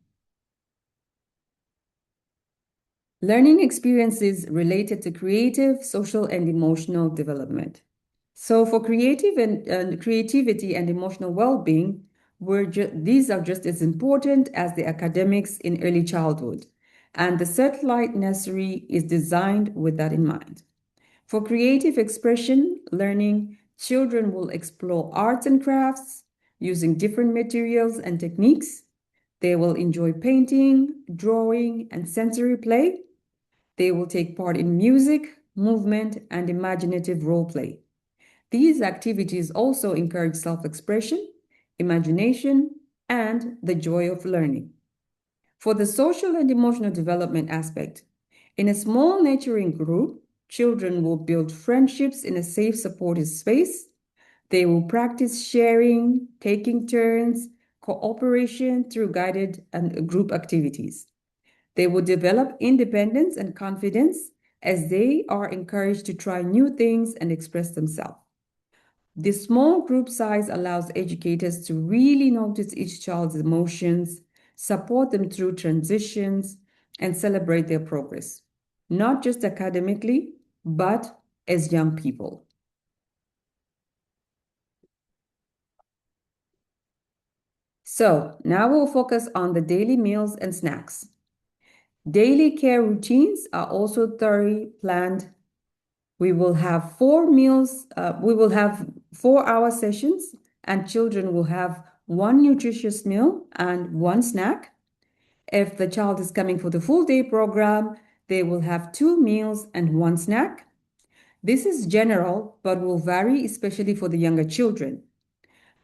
Learning experiences related to creative, social, and emotional development. So for creativity and emotional well-being, these are just as important as the academics in early childhood. And the satellite nursery is designed with that in mind. For creative expression learning, children will explore arts and crafts using different materials and techniques. They will enjoy painting, drawing, and sensory play. They will take part in music, movement, and imaginative role play. These activities also encourage self-expression, imagination, and the joy of learning. For the social and emotional development aspect, in a small nurturing group, children will build friendships in a safe, supportive space. They will practice sharing, taking turns, cooperation through guided and group activities. They will develop independence and confidence as they are encouraged to try new things and express themselves. The small group size allows educators to really notice each child's emotions, support them through transitions, and celebrate their progress, not just academically, but as young people. So now we'll focus on the daily meals and snacks. Daily care routines are also thoroughly planned. We will have 4 meals, we will have 4 hour sessions, and children will have one nutritious meal and one snack. If the child is coming for the full day program, they will have 2 meals and one snack. This is general, but will vary, especially for the younger children.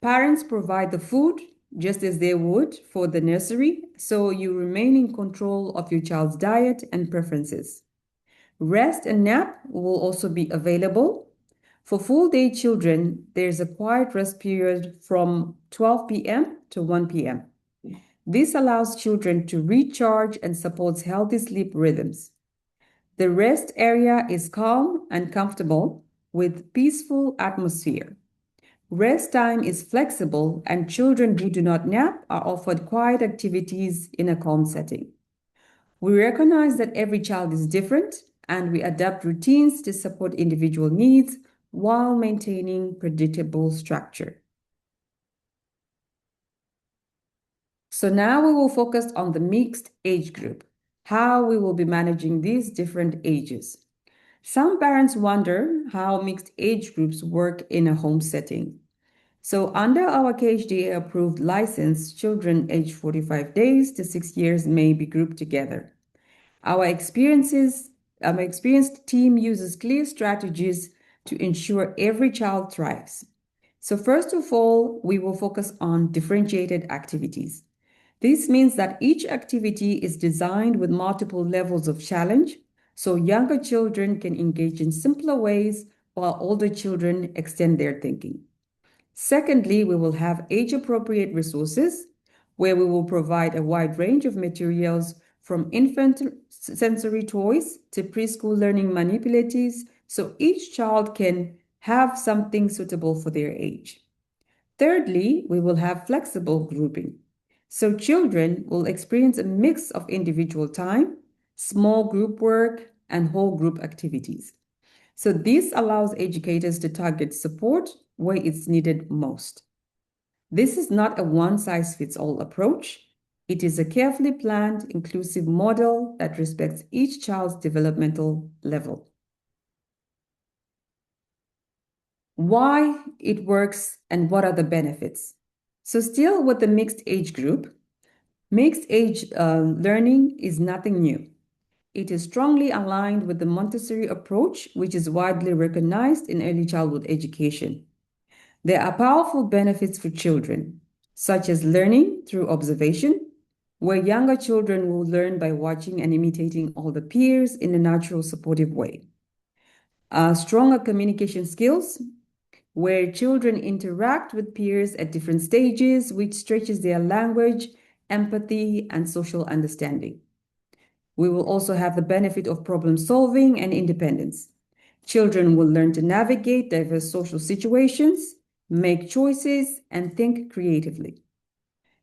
Parents provide the food just as they would for the nursery, so you remain in control of your child's diet and preferences. Rest and nap will also be available. For full day children, there's a quiet rest period from 12 p.m. to 1 p.m. This allows children to recharge and supports healthy sleep rhythms. The rest area is calm and comfortable with peaceful atmosphere. Rest time is flexible, and children who do not nap are offered quiet activities in a calm setting. We recognize that every child is different, and we adapt routines to support individual needs while maintaining predictable structure. So now we will focus on the mixed age group, how we will be managing these different ages. Some parents wonder how mixed age groups work in a home setting. So under our KHDA approved license, children aged 45 days to 6 years may be grouped together. Our experienced team uses clear strategies to ensure every child thrives. So first of all, we will focus on differentiated activities. This means that each activity is designed with multiple levels of challenge, so younger children can engage in simpler ways while older children extend their thinking. Secondly, we will have age-appropriate resources where we will provide a wide range of materials from infant sensory toys to preschool learning manipulatives, so each child can have something suitable for their age. Thirdly, we will have flexible grouping. So children will experience a mix of individual time, small group work, and whole group activities. So this allows educators to target support where it's needed most. This is not a one-size-fits-all approach. It is a carefully planned, inclusive model that respects each child's developmental level. Why it works and what are the benefits? So still with the mixed age group, mixed age learning is nothing new. It is strongly aligned with the Montessori approach, which is widely recognized in early childhood education. There are powerful benefits for children, such as learning through observation, where younger children will learn by watching and imitating older peers in a natural, supportive way. Stronger communication skills, where children interact with peers at different stages, which stretches their language, empathy, and social understanding. We will also have the benefit of problem solving and independence. Children will learn to navigate diverse social situations, make choices, and think creatively.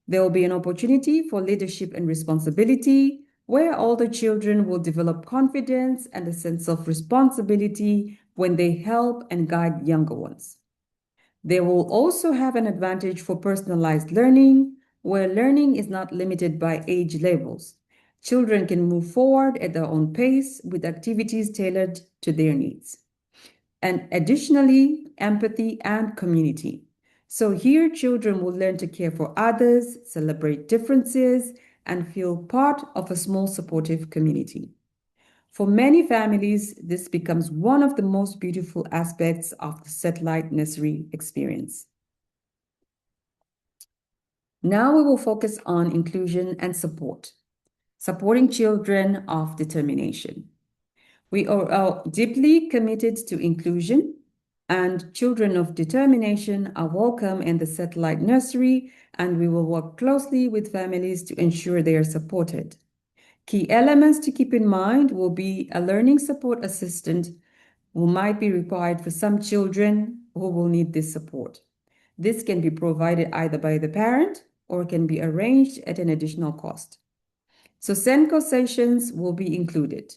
There will be an opportunity for leadership and responsibility, where older children will develop confidence and a sense of responsibility when they help and guide younger ones. They will also have an advantage for personalized learning, where learning is not limited by age labels. Children can move forward at their own pace with activities tailored to their needs. And additionally, empathy and community. So here, children will learn to care for others, celebrate differences, and feel part of a small supportive community. For many families, this becomes one of the most beautiful aspects of the satellite nursery experience. Now we will focus on inclusion and support, supporting children of determination. We are deeply committed to inclusion, and children of determination are welcome in the satellite nursery, and we will work closely with families to ensure they are supported. Key elements to keep in mind will be a learning support assistant who might be required for some children who will need this support. This can be provided either by the parent or can be arranged at an additional cost. So SENCO sessions will be included.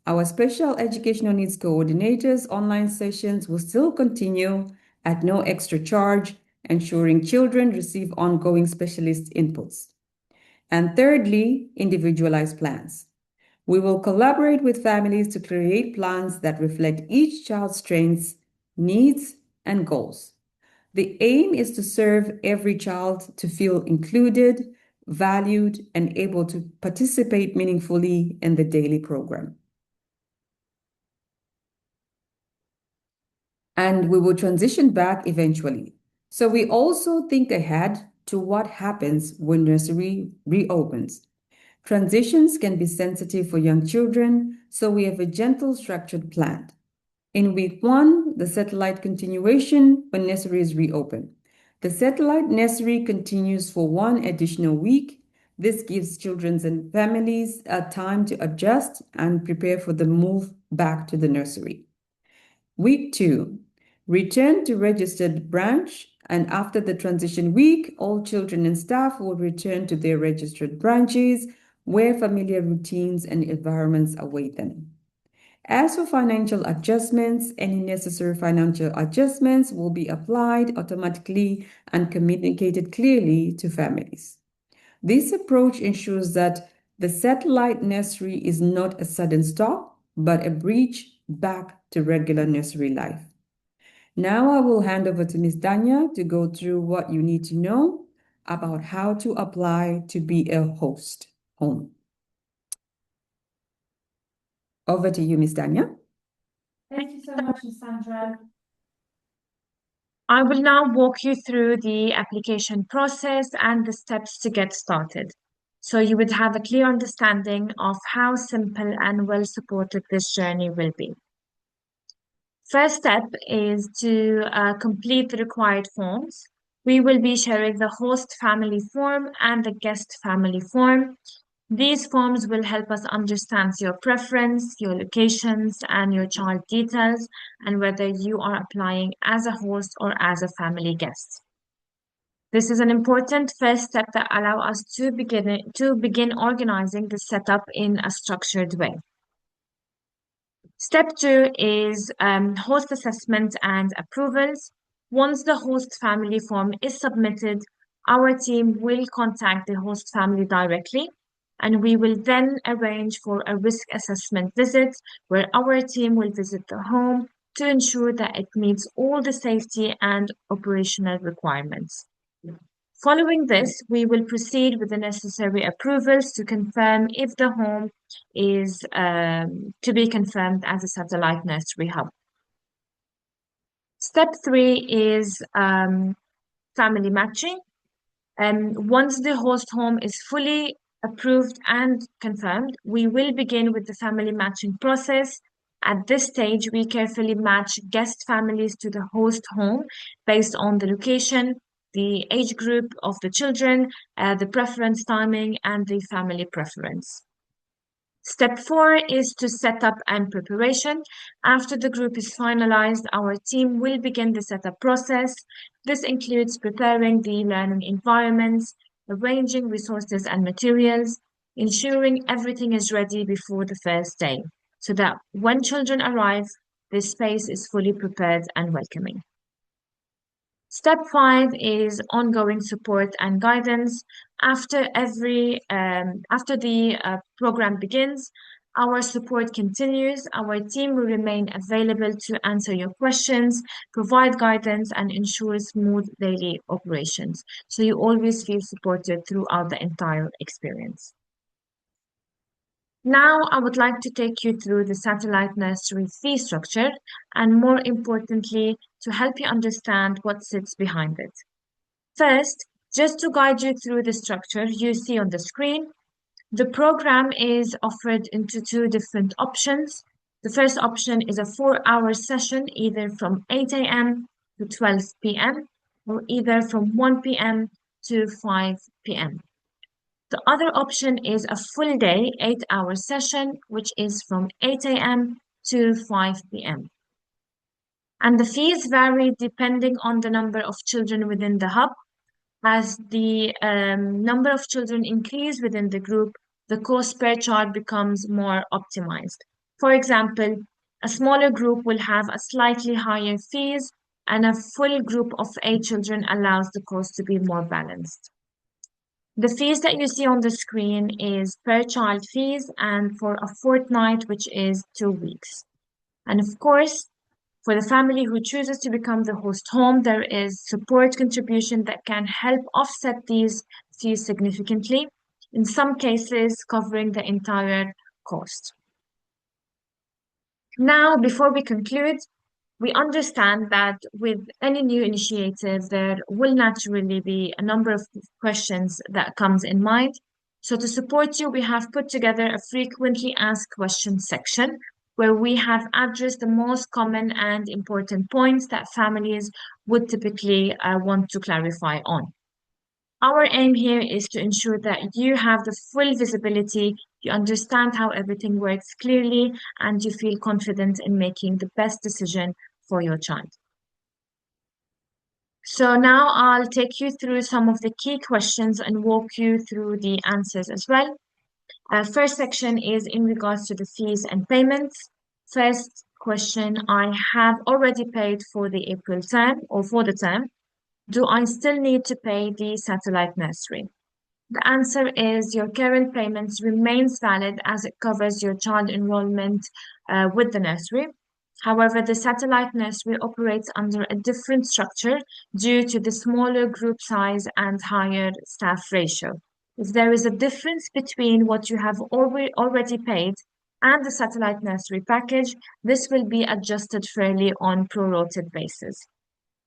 Our special educational needs coordinators online sessions will still continue at no extra charge, ensuring children receive ongoing specialist inputs. And thirdly, individualized plans. We will collaborate with families to create plans that reflect each child's strengths, needs, and goals. The aim is to serve every child to feel included, valued, and able to participate meaningfully in the daily program. And we will transition back eventually. So we also think ahead to what happens when nursery reopens. Transitions can be sensitive for young children, so we have a gentle, structured plan. In week 1, the satellite continuation when nursery is reopened. The satellite nursery continues for 1 additional week. This gives children and families a time to adjust and prepare for the move back to the nursery. Week 2, return to registered branch, and after the transition week, all children and staff will return to their registered branches where familiar routines and environments await them. As for financial adjustments, any necessary financial adjustments will be applied automatically and communicated clearly to families. This approach ensures that the satellite nursery is not a sudden stop, but a bridge back to regular nursery life. Now I will hand over to Ms. Danya to go through what you need to know about how to apply to be a host home. Over to you, Ms. Danya. Thank you so much, Sandra. I will now walk you through the application process and the steps to get started. So you would have a clear understanding of how simple and well supported this journey will be. First step is to complete the required forms. We will be sharing the host family form and the guest family form. These forms will help us understand your preference, your locations, and your child details, and whether you are applying as a host or as a family guest. This is an important first step that allows us to begin organizing the setup in a structured way. Step 2 is host assessment and approvals. Once the host family form is submitted, our team will contact the host family directly, and we will then arrange for a risk assessment visit where our team will visit the home to ensure that it meets all the safety and operational requirements. Following this, we will proceed with the necessary approvals to confirm if the home is to be confirmed as a satellite nursery hub. Step 3 is family matching. Once the host home is fully approved and confirmed, we will begin with the family matching process. At this stage, we carefully match guest families to the host home based on the location, the age group of the children, the preference timing, and the family preference. Step 4 is to set up and preparation. After the group is finalized, our team will begin the setup process. This includes preparing the learning environments, arranging resources and materials, ensuring everything is ready before the first day, so that when children arrive, the space is fully prepared and welcoming. Step 5 is ongoing support and guidance. After the program begins, our support continues. Our team will remain available to answer your questions, provide guidance, and ensure smooth daily operations. So you always feel supported throughout the entire experience. Now, I would like to take you through the satellite nursery fee structure and, more importantly, to help you understand what sits behind it. First, just to guide you through the structure you see on the screen, the program is offered into 2 different options. The first option is a 4-hour session, either from 8 a.m. to 12 p.m. or either from 1 p.m. to 5 p.m. The other option is a full day 8-hour session, which is from 8 a.m. to 5 p.m. And the fees vary depending on the number of children within the hub. As the number of children increase within the group, the cost per child becomes more optimized. For example, a smaller group will have a slightly higher fees, and a full group of 8 children allows the cost to be more balanced. The fees that you see on the screen is per child fees and for a fortnight, which is 2 weeks. And of course, for the family who chooses to become the host home, there is support contribution that can help offset these fees significantly, in some cases covering the entire cost. Now, before we conclude, we understand that with any new initiative, there will naturally be a number of questions that comes in mind. So to support you, we have put together a frequently asked questions section where we have addressed the most common and important points that families would typically want to clarify on. Our aim here is to ensure that you have the full visibility, you understand how everything works clearly, and you feel confident in making the best decision for your child. So now I'll take you through some of the key questions and walk you through the answers as well. First section is in regards to the fees and payments. First question, I have already paid for the April term or for the term. Do I still need to pay the satellite nursery? The answer is your current payments remains valid as it covers your child enrollment with the nursery. However, the satellite nursery operates under a different structure due to the smaller group size and higher staff ratio. If there is a difference between what you have already paid and the satellite nursery package, this will be adjusted fairly on prorated basis.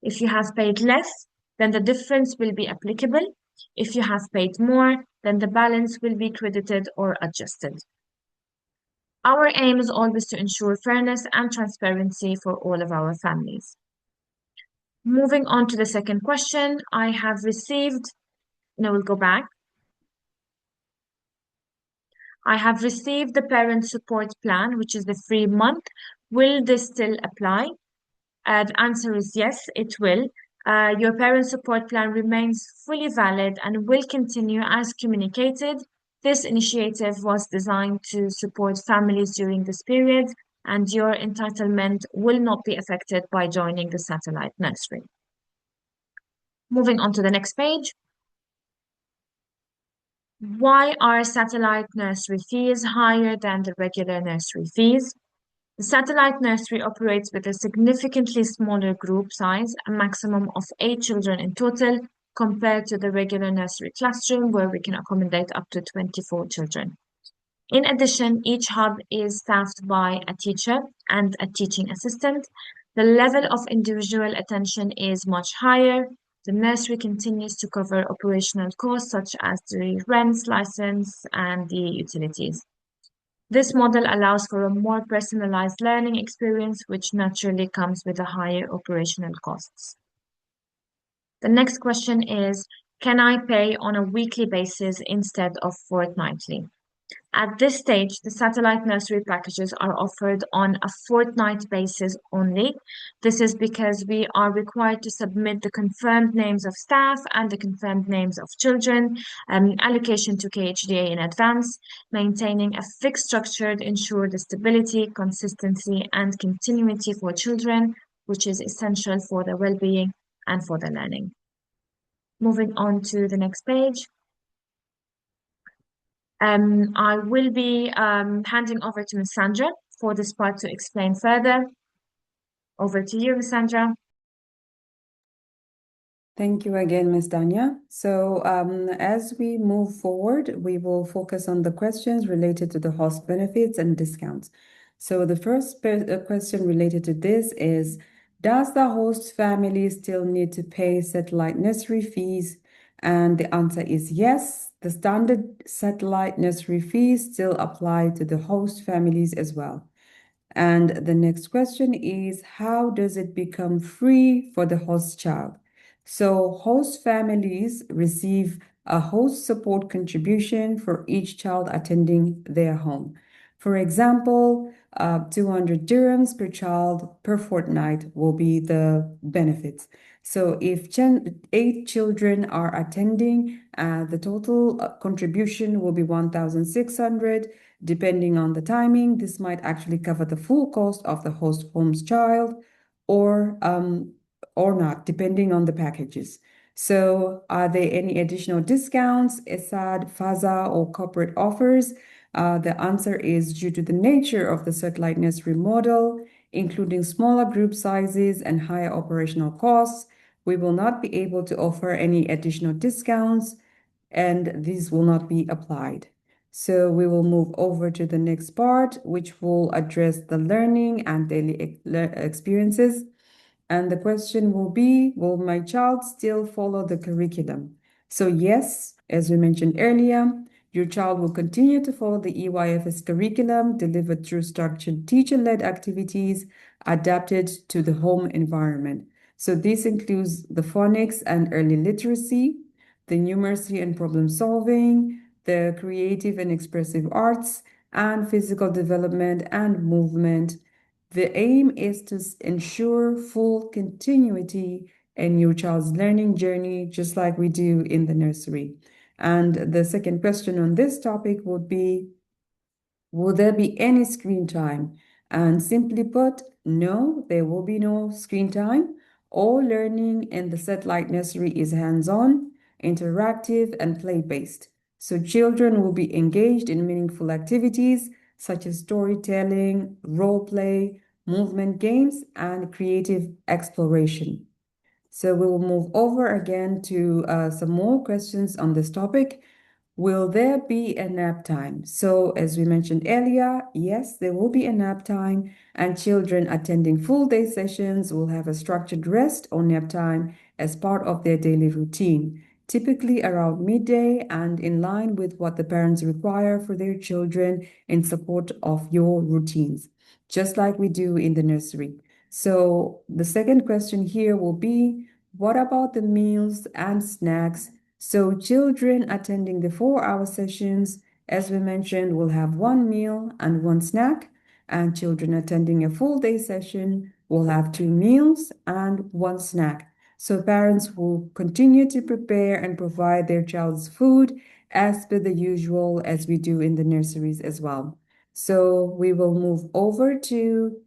If you have paid less, then the difference will be applicable. If you have paid more, then the balance will be credited or adjusted. Our aim is always to ensure fairness and transparency for all of our families. Moving on to the second question, I have received, no, we'll go back. I have received the parent support plan, which is the free month. Will this still apply? The answer is yes, it will. Your parent support plan remains fully valid and will continue as communicated. This initiative was designed to support families during this period, and your entitlement will not be affected by joining the satellite nursery. Moving on to the next page. Why are satellite nursery fees higher than the regular nursery fees? The satellite nursery operates with a significantly smaller group size, a maximum of 8 children in total, compared to the regular nursery classroom where we can accommodate up to 24 children. In addition, each hub is staffed by a teacher and a teaching assistant. The level of individual attention is much higher. The nursery continues to cover operational costs such as the rents, license, and the utilities. This model allows for a more personalized learning experience, which naturally comes with a higher operational costs. The next question is, can I pay on a weekly basis instead of fortnightly? At this stage, the satellite nursery packages are offered on a fortnight basis only. This is because we are required to submit the confirmed names of staff and the confirmed names of children, allocation to KHDA in advance, maintaining a fixed structure to ensure the stability, consistency, and continuity for children, which is essential for their well-being and for their learning. Moving on to the next page. I will be handing over to Ms. Sandra for this part to explain further. Over to you, Ms. Sandra. Thank you again, Ms. Danya. So as we move forward, we will focus on the questions related to the host benefits and discounts. So the first question related to this is, does the host family still need to pay satellite nursery fees? And the answer is yes. The standard satellite nursery fees still apply to the host families as well. And the next question is, how does it become free for the host child? So host families receive a host support contribution for each child attending their home. For example, 200 dirhams per child per fortnight will be the benefits. So if 8 children are attending, the total contribution will be 1,600. Depending on the timing, this might actually cover the full cost of the host home's child or not, depending on the packages. So are there any additional discounts, ESAD, FAZA, or corporate offers? The answer is due to the nature of the satellite nursery model, including smaller group sizes and higher operational costs, we will not be able to offer any additional discounts, and these will not be applied. So we will move over to the next part, which will address the learning and daily experiences. And the question will be, will my child still follow the curriculum? So yes, as we mentioned earlier, your child will continue to follow the EYFS curriculum delivered through structured teacher-led activities adapted to the home environment. So this includes the phonics and early literacy, the numeracy and problem solving, the creative and expressive arts, and physical development and movement. The aim is to ensure full continuity in your child's learning journey, just like we do in the nursery. And the second question on this topic would be, will there be any screen time? And simply put, no, there will be no screen time. All learning in the satellite nursery is hands-on, interactive, and play-based. So children will be engaged in meaningful activities such as storytelling, role play, movement games, and creative exploration. So we will move over again to some more questions on this topic. Will there be a nap time? So, as we mentioned earlier, yes, there will be a nap time, and children attending full day sessions will have a structured rest or nap time as part of their daily routine, typically around midday and in line with what the parents require for their children in support of your routines, just like we do in the nursery. So, the second question here will be, what about the meals and snacks? So children attending the 4-hour sessions, as we mentioned, will have one meal and one snack, and children attending a full day session will have two meals and one snack. So parents will continue to prepare and provide their child's food as per the usual as we do in the nurseries as well. So we will move over to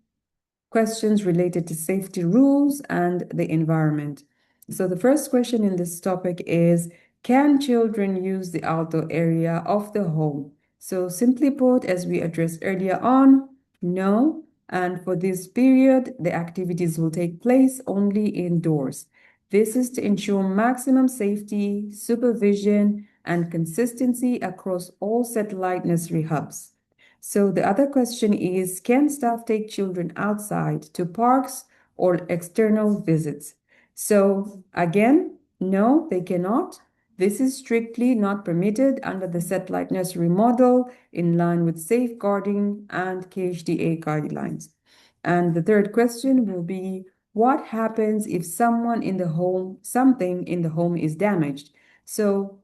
questions related to safety rules and the environment. So the first question in this topic is, can children use the outdoor area of the home? So simply put, as we addressed earlier on, no. And for this period, the activities will take place only indoors. This is to ensure maximum safety, supervision, and consistency across all satellite nursery hubs. So the other question is, can staff take children outside to parks or external visits? So again, no, they cannot. This is strictly not permitted under the satellite nursery model in line with safeguarding and KHDA guidelines. And the third question will be, what happens if something in the home is damaged? So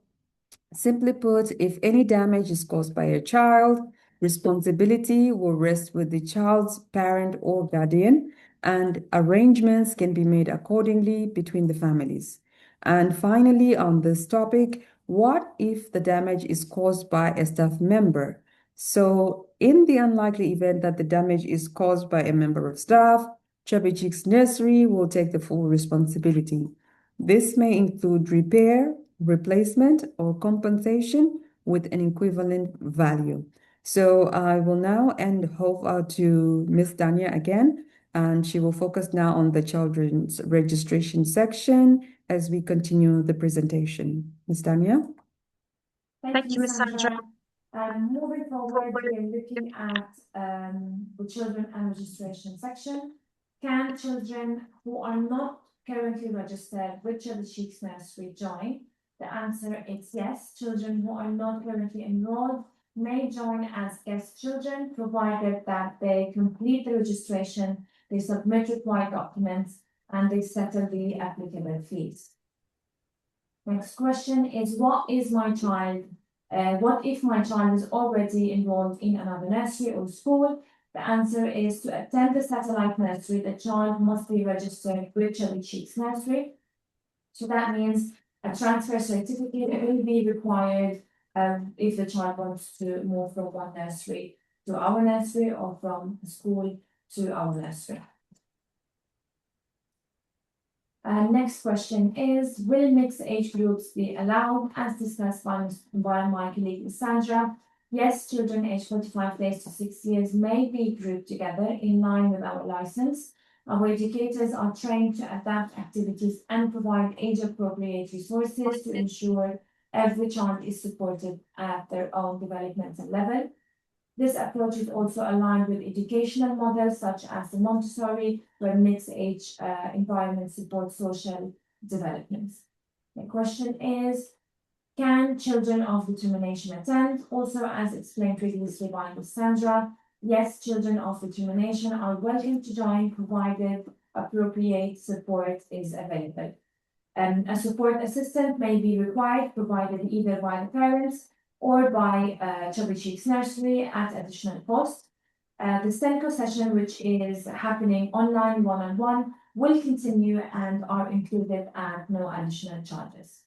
simply put, if any damage is caused by a child, responsibility will rest with the child's parent or guardian, and arrangements can be made accordingly between the families. And finally, on this topic, what if the damage is caused by a staff member? So, in the unlikely event that the damage is caused by a member of staff, Chubby Cheeks Nursery will take the full responsibility. This may include repair, replacement, or compensation with an equivalent value. So I will now hand over to Miss Dania again, and she will focus now on the children's registration section as we continue the presentation. Miss Dania? Thank Thank you, you, Miss Sandra. Sandra. Moving forward, we're looking at the children and registration section. Can children who are not currently registered with Chubby Cheeks Nursery join? The answer is yes. Children who are not currently enrolled may join as guest children, provided that they complete the registration, they submit required documents, and they settle the applicable fees. Next question is, what if my child is already enrolled in another nursery or school The answer is to attend the satellite nursery, the child must be registered with Chubby Cheeks Nursery. So that means a transfer certificate will be required if the child wants to move from one nursery to our nursery or from school to our nursery. Next question is, will mixed age groups be allowed as discussed by my colleague Sandra? Yes, children aged 45 days to 6 years may be grouped together in line with our license. Our educators are trained to adapt activities and provide age-appropriate resources to ensure every child is supported at their own developmental level. This approach is also aligned with educational models such as the Montessori, where mixed age environments support social development. The question is, can children of determination attend? Also, as explained previously by Ms. Sandra, yes, children of determination are welcome to join provided appropriate support is available. A support assistant may be required, provided either by the parents or by Chubby Cheeks Nursery at additional cost. The Stenco session, which is happening online one-on-one, will continue and are included at no additional charges.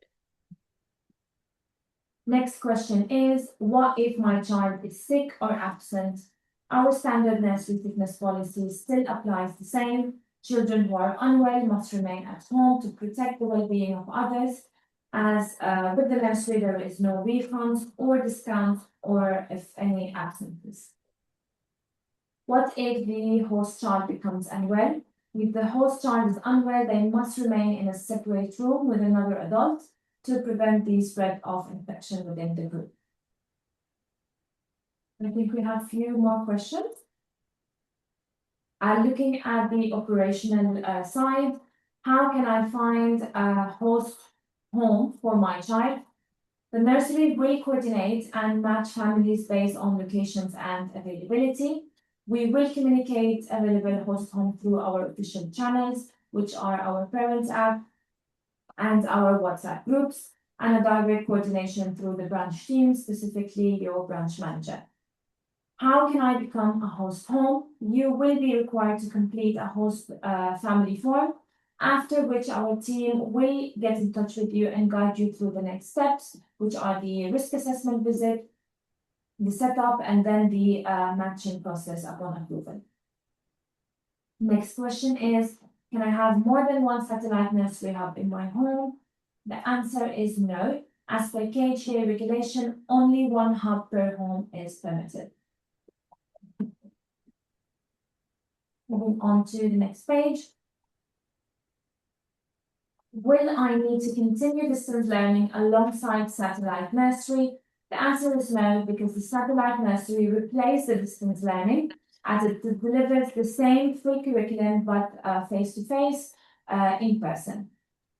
Next question is, what if my child is sick or absent? Our standard nursery sickness policy still applies the same. Children who are unwell must remain at home to protect the well-being of others. As with the nursery, there is no refunds or discounts or if any absences. What if the host child becomes unwell? If the host child is unwell, they must remain in a separate room with another adult to prevent the spread of infection within the group. I think we have a few more questions. Looking at the operational side, how can I find a host home for my child? The nursery will coordinate and match families based on locations and availability. We will communicate available host home through our official channels, which are our parents app and our WhatsApp groups, and a direct coordination through the branch team, specifically your branch manager. How can I become a host home? You will be required to complete a host family form, after which our team will get in touch with you and guide you through the next steps, which are the risk assessment visit, the setup, and then the matching process upon approval. Next question is, can I have more than one satellite nursery hub in my home? The answer is no. As per KHA regulation, only one hub per home is permitted. Moving on to the next page. Will I need to continue distance learning alongside satellite nursery? The answer is no, because the satellite nursery replaces the distance learning as it delivers the same free curriculum but face-to-face in person.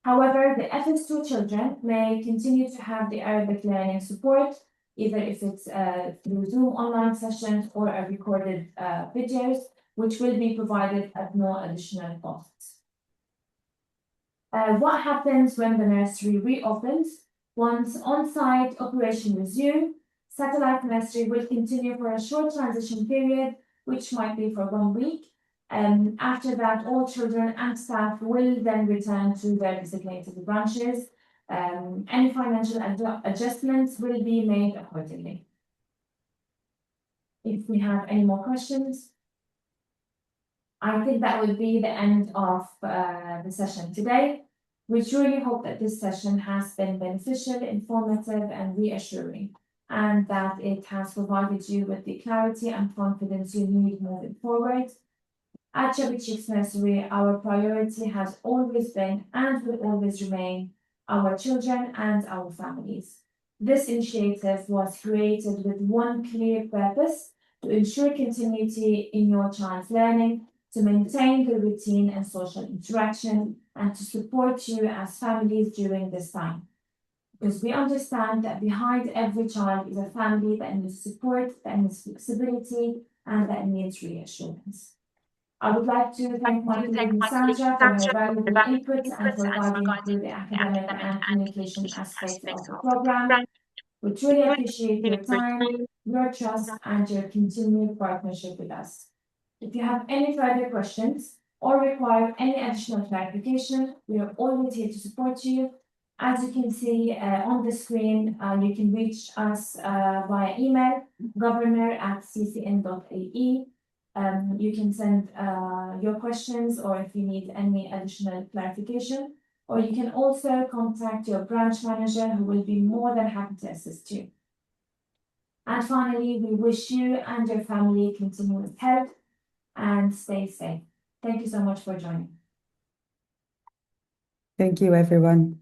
However, the FS2 children may continue to have the Arabic learning support, either if it's through Zoom online sessions or a recorded videos, which will be provided at no additional costs. What happens when the nursery reopens? Once on-site operation resumes, satellite nursery will continue for a short transition period, which might be for 1 week. After that, all children and staff will then return to their designated branches. Any financial adjustments will be made accordingly. If we have any more questions, I think that would be the end of the session today. We truly hope that this session has been beneficial, informative, and reassuring, and that it has provided you with the clarity and confidence you need moving forward. At Chubby Cheeks Nursery, our priority has always been and will always remain our children and our families. This initiative was created with one clear purpose: to ensure continuity in your child's learning, to maintain the routine and social interaction, and to support you as families during this time. Because we understand that behind every child is a family that needs support, that needs flexibility, and that needs reassurance. I would like to thank my colleague Sandra for her valuable input and for guiding through the academic and communication aspects of the program. We truly appreciate your time, your trust, and your continued partnership with us. If you have any further questions or require any additional clarification, we are always here to support you. As you can see on the screen, you can reach us via email, governor@ccn.ae. You can send your questions or if you need any additional clarification, or you can also contact your branch manager who will be more than happy to assist you. And finally, we wish you and your family continuous health and stay safe. Thank you so much for joining. Thank you, everyone.